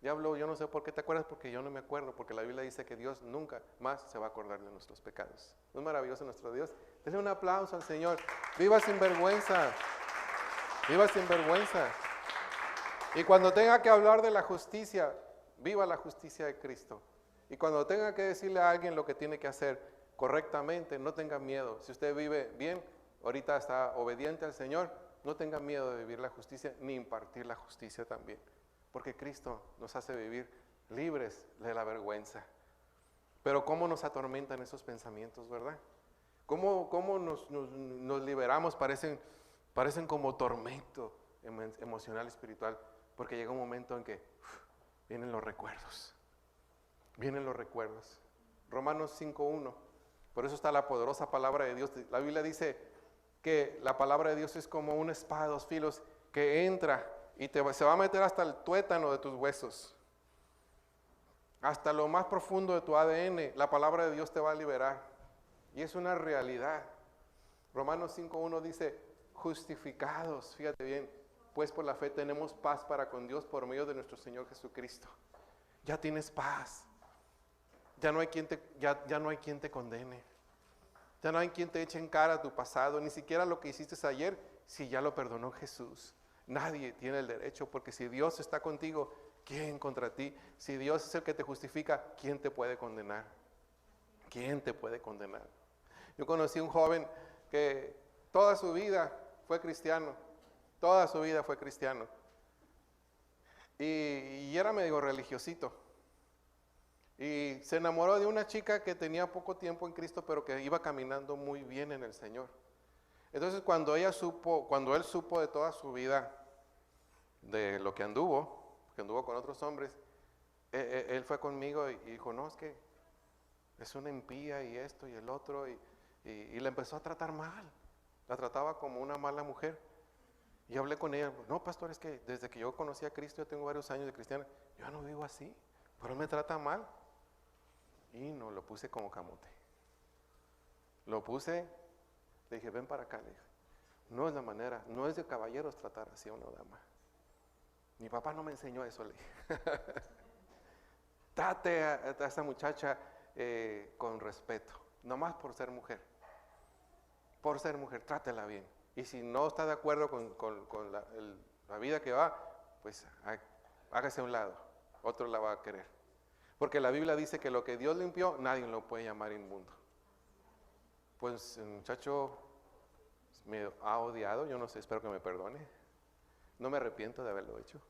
Diablo, yo no sé por qué te acuerdas, porque yo no me acuerdo, porque la Biblia dice que Dios nunca más se va a acordar de nuestros pecados. ¿No es maravilloso nuestro Dios? Denle un aplauso al Señor. Viva sin vergüenza. Viva sin vergüenza. Y cuando tenga que hablar de la justicia, viva la justicia de Cristo. Y cuando tenga que decirle a alguien lo que tiene que hacer correctamente, no tenga miedo. Si usted vive bien, ahorita está obediente al Señor, no tenga miedo de vivir la justicia ni impartir la justicia también. Porque Cristo nos hace vivir libres de la vergüenza. Pero cómo nos atormentan esos pensamientos, ¿verdad? ¿Cómo nos liberamos? Parecen como tormento emocional, espiritual. Porque llega un momento en que vienen los recuerdos. Vienen los recuerdos. Romanos 5:1. Por eso está la poderosa palabra de Dios. La Biblia dice que la palabra de Dios es como una espada de dos filos que entra y se va a meter hasta el tuétano de tus huesos. Hasta lo más profundo de tu ADN, la palabra de Dios te va a liberar. Y es una realidad. Romanos 5:1 dice, justificados, fíjate bien, pues por la fe tenemos paz para con Dios por medio de nuestro Señor Jesucristo. Ya tienes paz. Ya no hay quien te condene. Ya no hay quien te eche en cara tu pasado, ni siquiera lo que hiciste ayer, si ya lo perdonó Jesús. Nadie tiene el derecho, porque si Dios está contigo, ¿quién contra ti? Si Dios es el que te justifica, ¿quién te puede condenar? ¿Quién te puede condenar? Yo conocí un joven que toda su vida fue cristiano. Toda su vida fue cristiano. Y era medio religiosito. Y se enamoró de una chica que tenía poco tiempo en Cristo, pero que iba caminando muy bien en el Señor. Entonces cuando él supo de toda su vida, de lo que anduvo con otros hombres, él fue conmigo y dijo, no, es que es una impía y esto y el otro, y la empezó a tratar mal. La trataba como una mala mujer. Y hablé con ella, no, pastor, es que desde que yo conocí a Cristo, yo tengo varios años de cristiana, yo no vivo así, pero él me trata mal. Y no, lo puse como camote. Lo puse, le dije, ven para acá, le dije. No es la manera, no es de caballeros tratar así a una dama. Mi papá no me enseñó eso, le dije. Trate a esa muchacha con respeto, nomás por ser mujer. Por ser mujer, trátela bien. Y si no está de acuerdo con la vida que va, pues hágase a un lado. otro la va a querer. Porque la Biblia dice que lo que Dios limpió, nadie lo puede llamar inmundo. Pues el muchacho me ha odiado, yo no sé, espero que me perdone. No me arrepiento de haberlo hecho.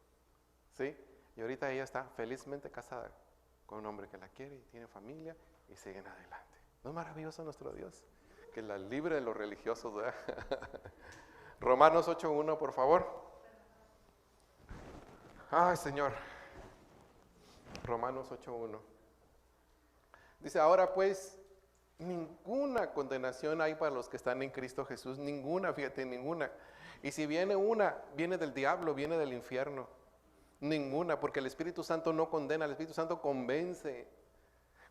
¿Sí? Y ahorita ella está felizmente casada con un hombre que la quiere y tiene familia y siguen adelante. ¿No es maravilloso nuestro Dios? Que la libre de los religiosos, ¿verdad? Romanos 8:1, por favor. Ay, Señor. Romanos 8:1. Dice, ahora pues, ninguna condenación hay para los que están en Cristo Jesús. Ninguna, fíjate, ninguna. Y si viene una, viene del diablo, viene del infierno. Ninguna, porque el Espíritu Santo no condena, el Espíritu Santo convence.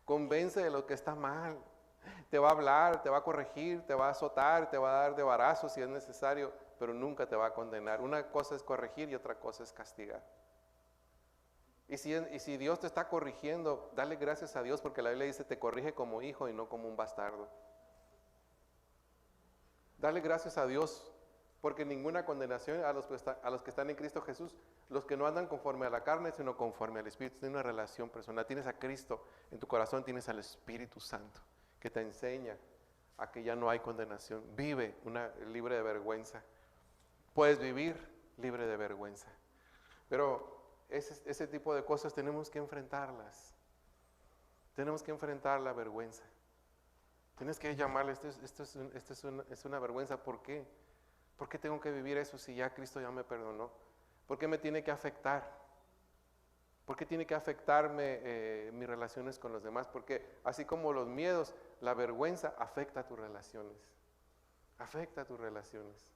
Convence de lo que está mal. Te va a hablar, te va a corregir, te va a azotar, te va a dar de barazo si es necesario, pero nunca te va a condenar. Una cosa es corregir y otra cosa es castigar. Y si Dios te está corrigiendo, dale gracias a Dios, porque la Biblia dice, te corrige como hijo y no como un bastardo. Dale gracias a Dios, porque ninguna condenación a los que están en Cristo Jesús, los que no andan conforme a la carne, sino conforme al Espíritu. Tienes una relación personal, tienes a Cristo en tu corazón, tienes al Espíritu Santo, que te enseña a que ya no hay condenación. Vive libre de vergüenza. Puedes vivir libre de vergüenza. Pero ese tipo de cosas tenemos que enfrentarlas. Tenemos que enfrentar la vergüenza. Tienes que llamarle, esto es una vergüenza. ¿Por qué? ¿Por qué tengo que vivir eso si ya Cristo ya me perdonó? ¿Por qué me tiene que afectar? ¿Por qué tiene que afectarme mis relaciones con los demás? Porque así como los miedos, la vergüenza afecta a tus relaciones. Afecta a tus relaciones.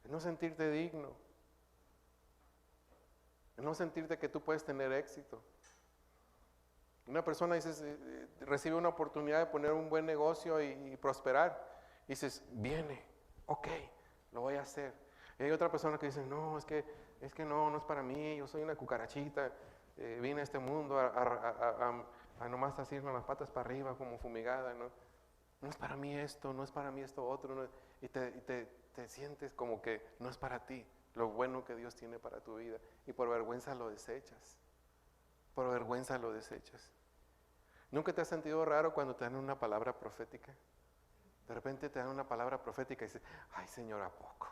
El no sentirte digno. El no sentirte que tú puedes tener éxito. Una persona recibe una oportunidad de poner un buen negocio y prosperar. Y dices, viene, ok, lo voy a hacer. Y hay otra persona que dice, no, es que no es para mí, yo soy una cucarachita, vine a este mundo a nomás así con las patas para arriba como fumigada, ¿no? No es para mí esto, no es para mí esto otro, ¿no? Y te sientes como que no es para ti lo bueno que Dios tiene para tu vida, y por vergüenza lo desechas. Por vergüenza lo desechas. ¿Nunca te has sentido raro cuando te dan una palabra profética? De repente te dan una palabra profética y dices, ay, Señor, ¿a poco?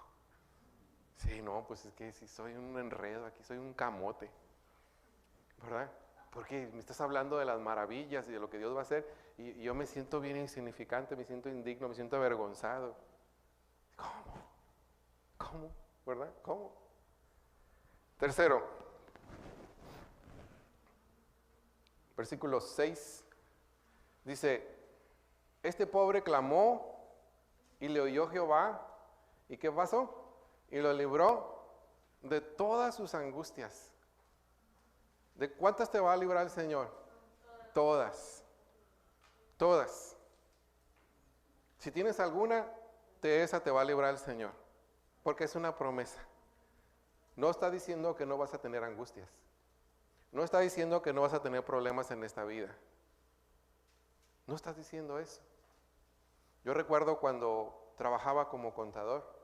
Sí, no, pues es que si soy un enredo aquí, soy un camote, ¿verdad? Porque me estás hablando de las maravillas y de lo que Dios va a hacer, y yo me siento bien insignificante, me siento indigno, me siento avergonzado. ¿Cómo? ¿Verdad? ¿Cómo? Tercero, versículo 6, dice, este pobre clamó y le oyó Jehová, ¿y qué pasó? Y lo libró de todas sus angustias. ¿De cuántas te va a librar el Señor? Todas. Todas. Si tienes alguna, de esa te va a librar el Señor, porque es una promesa. No está diciendo que no vas a tener angustias. No está diciendo que no vas a tener problemas en esta vida. No está diciendo eso. Yo recuerdo cuando trabajaba como contador,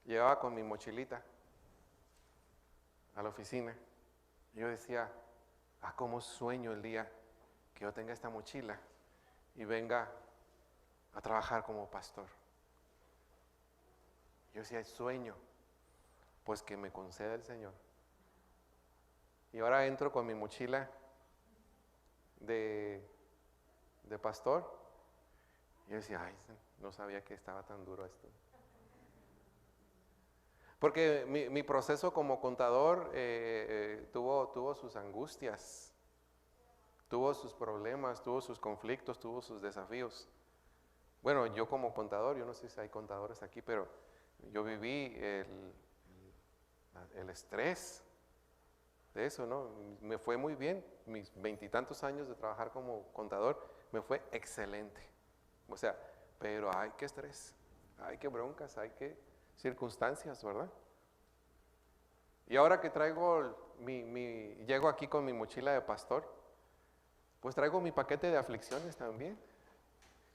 llegaba con mi mochilita a la oficina. Yo decía, cómo sueño el día que yo tenga esta mochila y venga a trabajar como pastor. Yo decía, sueño, pues que me conceda el Señor. Y ahora entro con mi mochila de pastor. Y yo decía, ay, no sabía que estaba tan duro esto. Porque mi proceso como contador tuvo sus angustias, tuvo sus problemas, tuvo sus conflictos, tuvo sus desafíos. Bueno, yo como contador, yo no sé si hay contadores aquí, pero yo viví el estrés de eso, ¿no? Me fue muy bien, mis 20 y tantos años de trabajar como contador, me fue excelente. O sea, pero hay que estrés, hay que broncas, hay que circunstancias, ¿verdad? Y ahora que llego aquí con mi mochila de pastor, pues traigo mi paquete de aflicciones también.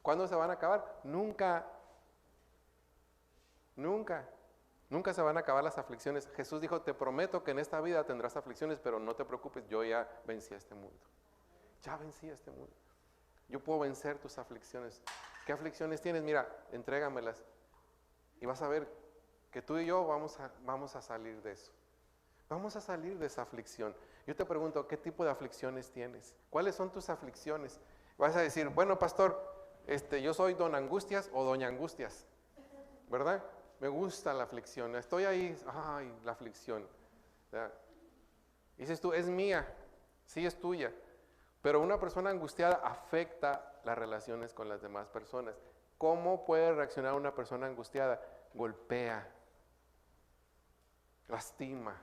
¿Cuándo se van a acabar? Nunca. Nunca. Nunca se van a acabar las aflicciones. Jesús dijo, te prometo que en esta vida tendrás aflicciones, pero no te preocupes, yo ya vencí a este mundo. Ya vencí a este mundo. Yo puedo vencer tus aflicciones. ¿Qué aflicciones tienes? Mira, entrégamelas. Y vas a ver que tú y yo vamos a salir de eso. Vamos a salir de esa aflicción. Yo te pregunto, ¿qué tipo de aflicciones tienes? ¿Cuáles son tus aflicciones? Vas a decir, bueno, pastor, yo soy don Angustias o doña Angustias, ¿verdad? Me gusta la aflicción, estoy ahí, ay, la aflicción. ¿Verdad? Dices tú, es mía, sí es tuya, pero una persona angustiada afecta las relaciones con las demás personas. ¿Cómo puede reaccionar una persona angustiada? Golpea, lastima,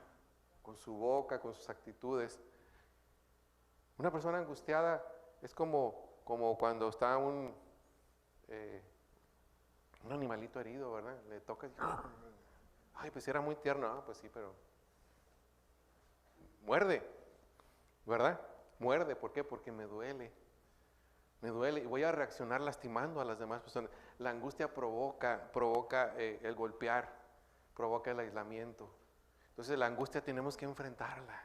con su boca, con sus actitudes. Una persona angustiada es como cuando está un animalito herido, ¿verdad? Le toca y, ay, pues era muy tierno, pues sí, pero muerde, ¿verdad? Muerde, ¿por qué? Porque me duele y voy a reaccionar lastimando a las demás personas. La angustia provoca el golpear, provoca el aislamiento. Entonces la angustia tenemos que enfrentarla.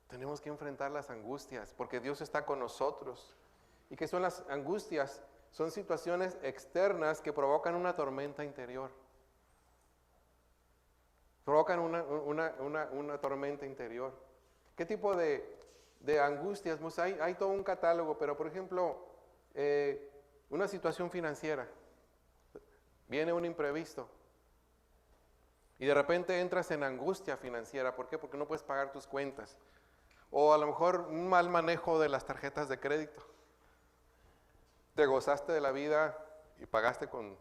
Tenemos que enfrentar las angustias porque Dios está con nosotros. ¿Y qué son las angustias? Son situaciones externas que provocan una tormenta interior. Provocan una tormenta interior. ¿Qué tipo de angustias? Pues hay todo un catálogo, pero por ejemplo, una situación financiera. Viene un imprevisto. Y de repente entras en angustia financiera. ¿Por qué? Porque no puedes pagar tus cuentas. O a lo mejor un mal manejo de las tarjetas de crédito. Te gozaste de la vida y pagaste con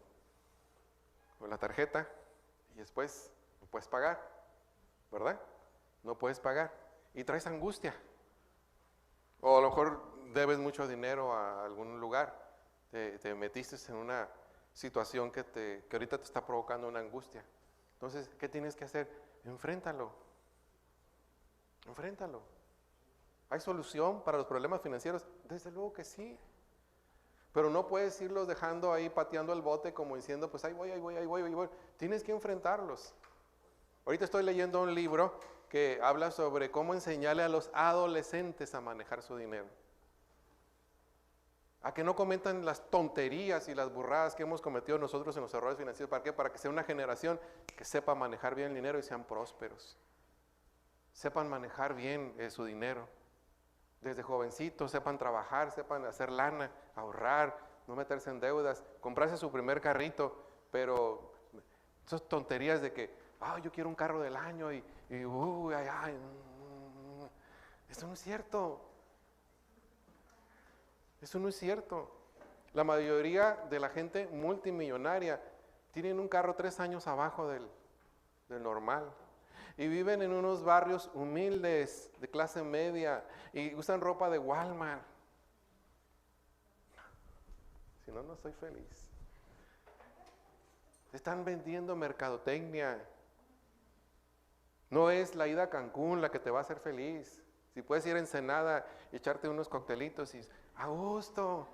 la tarjeta y después no puedes pagar, ¿verdad? No puedes pagar y traes angustia. O a lo mejor debes mucho dinero a algún lugar. Te metiste en una situación que ahorita te está provocando una angustia. Entonces, ¿qué tienes que hacer? Enfréntalo. Enfréntalo. ¿Hay solución para los problemas financieros? Desde luego que sí. Pero no puedes irlos dejando ahí pateando el bote como diciendo, pues ahí voy. Tienes que enfrentarlos. Ahorita estoy leyendo un libro que habla sobre cómo enseñarle a los adolescentes a manejar su dinero. A que no cometan las tonterías y las burradas que hemos cometido nosotros en los errores financieros. ¿Para qué? Para que sea una generación que sepa manejar bien el dinero y sean prósperos. Sepan manejar bien su dinero. Desde jovencitos sepan trabajar, sepan hacer lana, ahorrar, no meterse en deudas, comprarse su primer carrito, pero esas tonterías de que, yo quiero un carro del año eso no es cierto. Eso no es cierto. La mayoría de la gente multimillonaria tienen un carro 3 años abajo del normal. Y viven en unos barrios humildes, de clase media, y usan ropa de Walmart. Si no, no soy feliz. Están vendiendo mercadotecnia. No es la ida a Cancún la que te va a hacer feliz. Si puedes ir a Ensenada y echarte unos coctelitos y a gusto,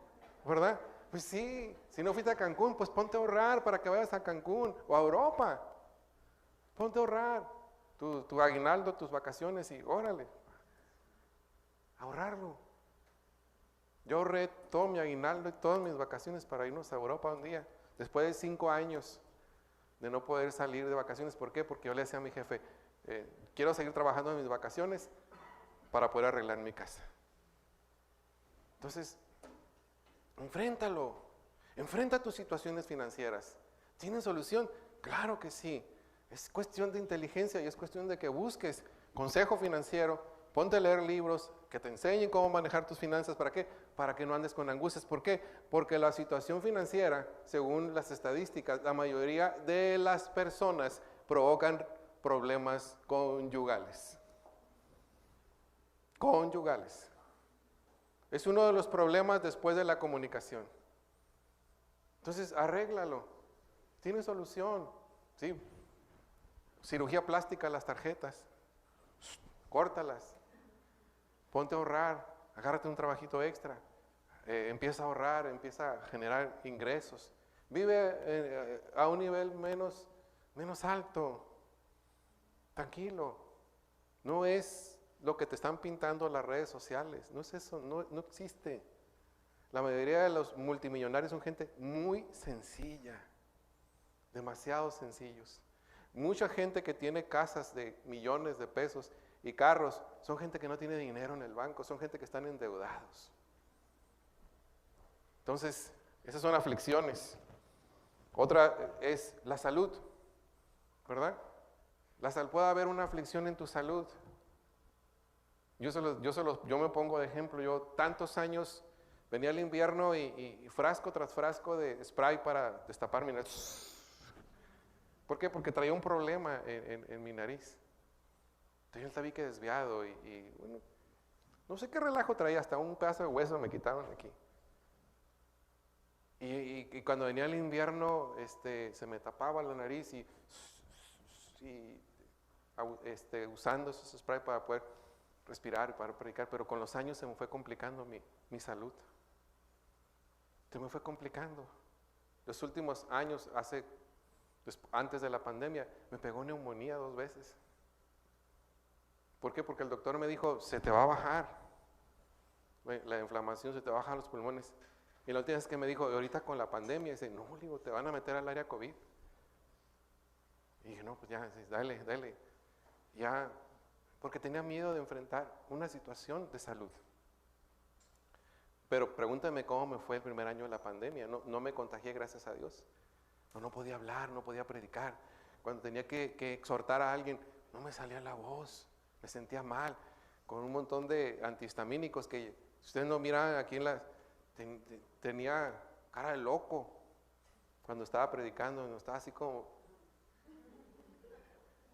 ¿verdad? Pues sí, si no fuiste a Cancún, pues ponte a ahorrar para que vayas a Cancún o a Europa. Ponte a ahorrar. Tu aguinaldo, tus vacaciones y órale, ahorrarlo. Yo ahorré todo mi aguinaldo y todas mis vacaciones para irnos a Europa un día, después de 5 años de no poder salir de vacaciones. ¿Por qué? Porque yo le decía a mi jefe, quiero seguir trabajando en mis vacaciones para poder arreglar mi casa. Entonces, enfréntalo, enfrenta tus situaciones financieras. ¿Tienen solución? Claro que sí. Es cuestión de inteligencia y es cuestión de que busques consejo financiero, ponte a leer libros que te enseñen cómo manejar tus finanzas. ¿Para qué? Para que no andes con angustias. ¿Por qué? Porque la situación financiera, según las estadísticas, la mayoría de las personas provocan problemas conyugales. Conyugales. Es uno de los problemas después de la comunicación. Entonces, arréglalo. Tiene solución. Sí. Cirugía plástica, las tarjetas, córtalas, ponte a ahorrar, agárrate un trabajito extra, empieza a ahorrar, empieza a generar ingresos, vive a un nivel menos menos alto, tranquilo. No es lo que te están pintando las redes sociales, no es eso, no existe. La mayoría de los multimillonarios son gente muy sencilla, demasiado sencillos. Mucha gente que tiene casas de millones de pesos y carros, son gente que no tiene dinero en el banco, son gente que están endeudados. Entonces, esas son aflicciones. Otra es la salud, ¿verdad? Puede haber una aflicción en tu salud. Yo me pongo de ejemplo, yo tantos años venía el invierno y frasco tras frasco de spray para destapar mi nariz. ¿Por qué? Porque traía un problema en mi nariz. Tenía el tabique desviado y bueno, no sé qué relajo traía, hasta un pedazo de hueso me quitaron aquí. Y cuando venía el invierno, se me tapaba la nariz y usando esos spray para poder respirar y para predicar, pero con los años se me fue complicando mi salud. Se me fue complicando. Los últimos años, antes de la pandemia, me pegó neumonía 2 veces. ¿Por qué? Porque el doctor me dijo, se te va a bajar la inflamación, se te va a bajar los pulmones. Y la última vez que me dijo, ahorita con la pandemia, dice, no, digo, te van a meter al área COVID. Y dije, no, pues ya, dale. Ya, porque tenía miedo de enfrentar una situación de salud. Pero pregúntame cómo me fue el primer año de la pandemia. No me contagié, gracias a Dios. No podía hablar, no podía predicar. Cuando tenía que exhortar a alguien, no me salía la voz. Me sentía mal, con un montón de antihistamínicos que ustedes no miran aquí tenía cara de loco cuando estaba predicando, no estaba así como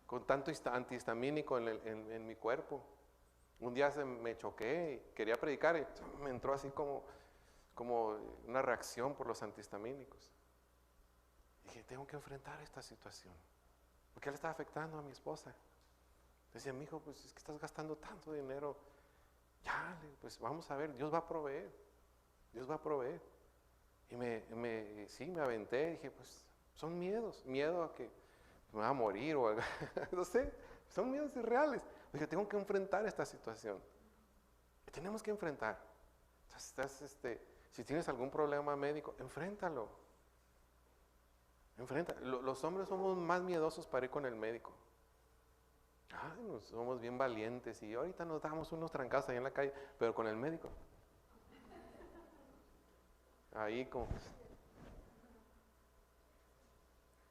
con tanto antihistamínico en mi cuerpo. Un día me choqué y quería predicar y me entró así como una reacción por los antihistamínicos. Dije, tengo que enfrentar esta situación, porque él estaba afectando a mi esposa. Decía, mi hijo, pues es que estás gastando tanto dinero. Ya, pues vamos a ver, Dios va a proveer. Dios va a proveer. Y me aventé, dije, pues son miedos, miedo a que me va a morir o algo, no sé, son miedos irreales. Dije, tengo que enfrentar esta situación. Y tenemos que enfrentar. Si tienes algún problema médico, enfréntalo. Los hombres somos más miedosos para ir con el médico. Somos bien valientes y ahorita nos damos unos trancazos ahí en la calle, pero con el médico. Ahí como...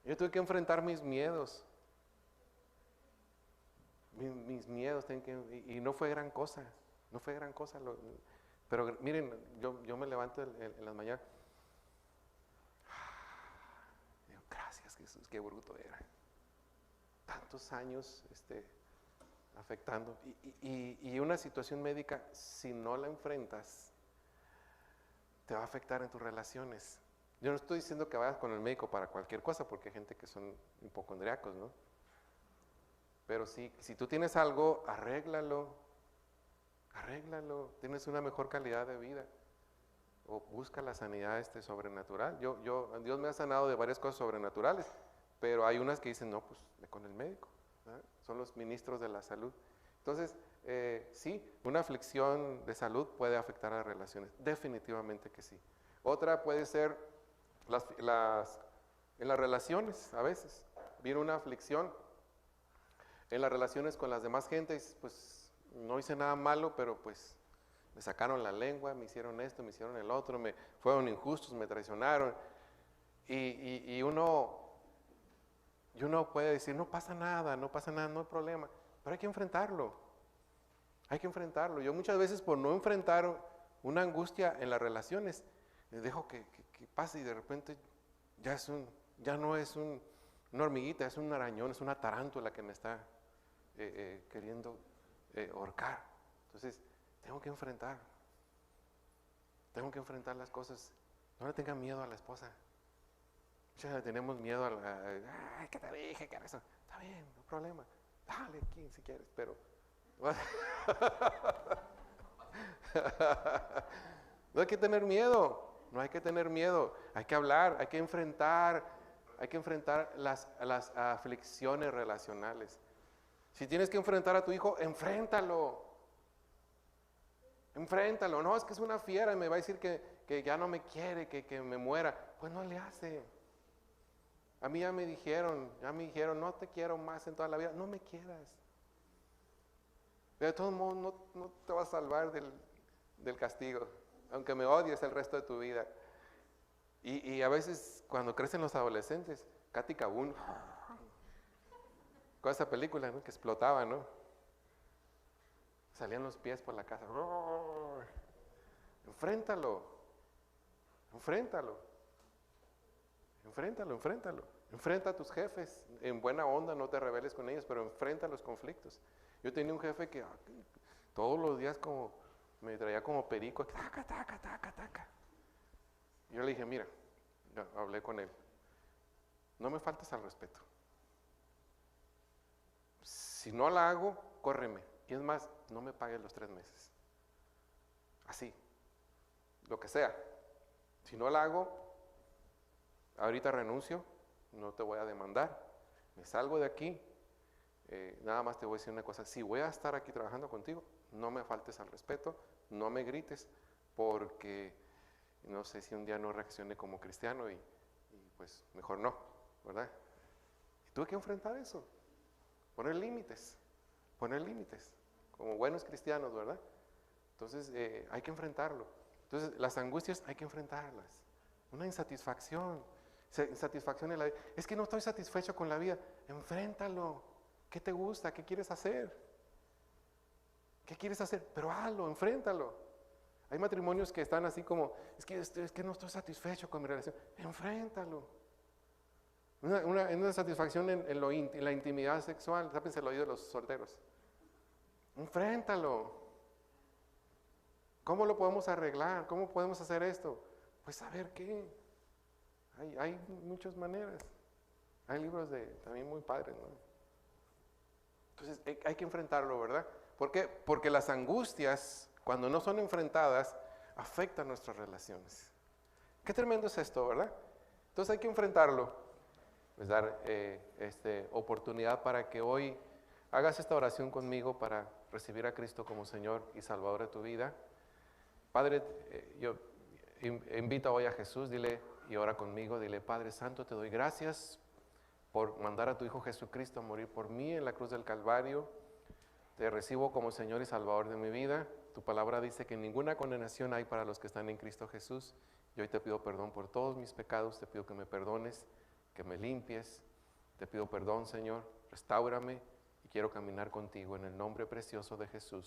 Yo tuve que enfrentar mis miedos. Mis miedos, y no fue gran cosa. No fue gran cosa. Pero miren, yo me levanto en las mañanas. Digo, gracias Jesús, qué bruto era. Tantos años afectando. Y una situación médica, si no la enfrentas, te va a afectar en tus relaciones. Yo no estoy diciendo que vayas con el médico para cualquier cosa, porque hay gente que son hipocondriacos, ¿no? Pero si tú tienes algo, arréglalo. Tienes una mejor calidad de vida. O busca la sanidad sobrenatural. Dios me ha sanado de varias cosas sobrenaturales, pero hay unas que dicen, no, pues ve con el médico, ¿verdad? Son los ministros de la salud. Entonces, sí, una aflicción de salud puede afectar a las relaciones, definitivamente que sí. Otra puede ser en las relaciones, a veces, viene una aflicción en las relaciones con las demás gentes, pues no hice nada malo, pero pues me sacaron la lengua, me hicieron esto, me hicieron el otro, fueron injustos, me traicionaron. Y uno puede decir, no pasa nada, no hay problema, pero hay que enfrentarlo. Yo muchas veces por no enfrentar una angustia en las relaciones, dejo que pase y de repente ya no es una hormiguita, es un arañón, es una tarántula que me está queriendo ahorcar. Entonces, tengo que enfrentar las cosas. No le tengan miedo a la esposa. Muchas veces tenemos miedo ay, ¿qué te dije? ¿Qué era eso? Está bien, no hay problema. Dale aquí si quieres, pero... No hay que tener miedo, hay que hablar, hay que enfrentar hay que enfrentar las aflicciones relacionales. Si tienes que enfrentar a tu hijo, enfréntalo. Enfréntalo. No, es que es una fiera y me va a decir que ya no me quiere, que me muera. Pues no le hace. A mí ya me dijeron, no te quiero más en toda la vida. No me quieras. Pero de todos modos no te vas a salvar del castigo, aunque me odies el resto de tu vida. Y a veces cuando crecen los adolescentes, Katy Kabun, con esa película, ¿no?, que explotaba, ¿no? Salían los pies por la casa. Enfréntalo. Enfrenta a tus jefes. En buena onda, no te rebeles con ellos, pero enfrenta los conflictos. Yo tenía un jefe que todos los días como me traía como perico, taca. Yo le dije, mira, hablé con él, no me faltes al respeto. Si no la hago, córreme. Y es más, no me pagues los 3 meses. Así, lo que sea. Si no la hago, ahorita renuncio, no te voy a demandar, me salgo de aquí. Nada más te voy a decir una cosa, si voy a estar aquí trabajando contigo, no me faltes al respeto, no me grites, porque no sé si un día no reaccione como cristiano y pues mejor no, ¿verdad? Y tuve que enfrentar eso, poner límites, como buenos cristianos, ¿verdad? Entonces hay que enfrentarlo. Entonces las angustias hay que enfrentarlas. Una insatisfacción en la vida. Es que no estoy satisfecho con la vida. Enfréntalo. ¿Qué te gusta? ¿Qué quieres hacer? Pero hazlo, enfréntalo. Hay matrimonios que están así como, es que no estoy satisfecho con mi relación. Enfréntalo. Una satisfacción en la intimidad sexual. Tápense el oído de los solteros. Enfréntalo. ¿Cómo lo podemos arreglar? ¿Cómo podemos hacer esto? Pues saber qué. Hay muchas maneras. Hay libros también muy padres, ¿no? Entonces hay que enfrentarlo, ¿verdad? ¿Por qué? Porque las angustias, cuando no son enfrentadas, afectan nuestras relaciones. Qué tremendo es esto, ¿verdad? Entonces hay que enfrentarlo. Pues dar oportunidad para que hoy hagas esta oración conmigo para recibir a Cristo como Señor y Salvador de tu vida. Padre, yo invito hoy a Jesús, dile y ora conmigo, dile, Padre Santo, te doy gracias por mandar a tu Hijo Jesucristo a morir por mí en la cruz del Calvario. Te recibo como Señor y Salvador de mi vida. Tu palabra dice que ninguna condenación hay para los que están en Cristo Jesús. Y hoy te pido perdón por todos mis pecados, te pido que me perdones, que me limpies. Te pido perdón, Señor, restáurame y quiero caminar contigo en el nombre precioso de Jesús.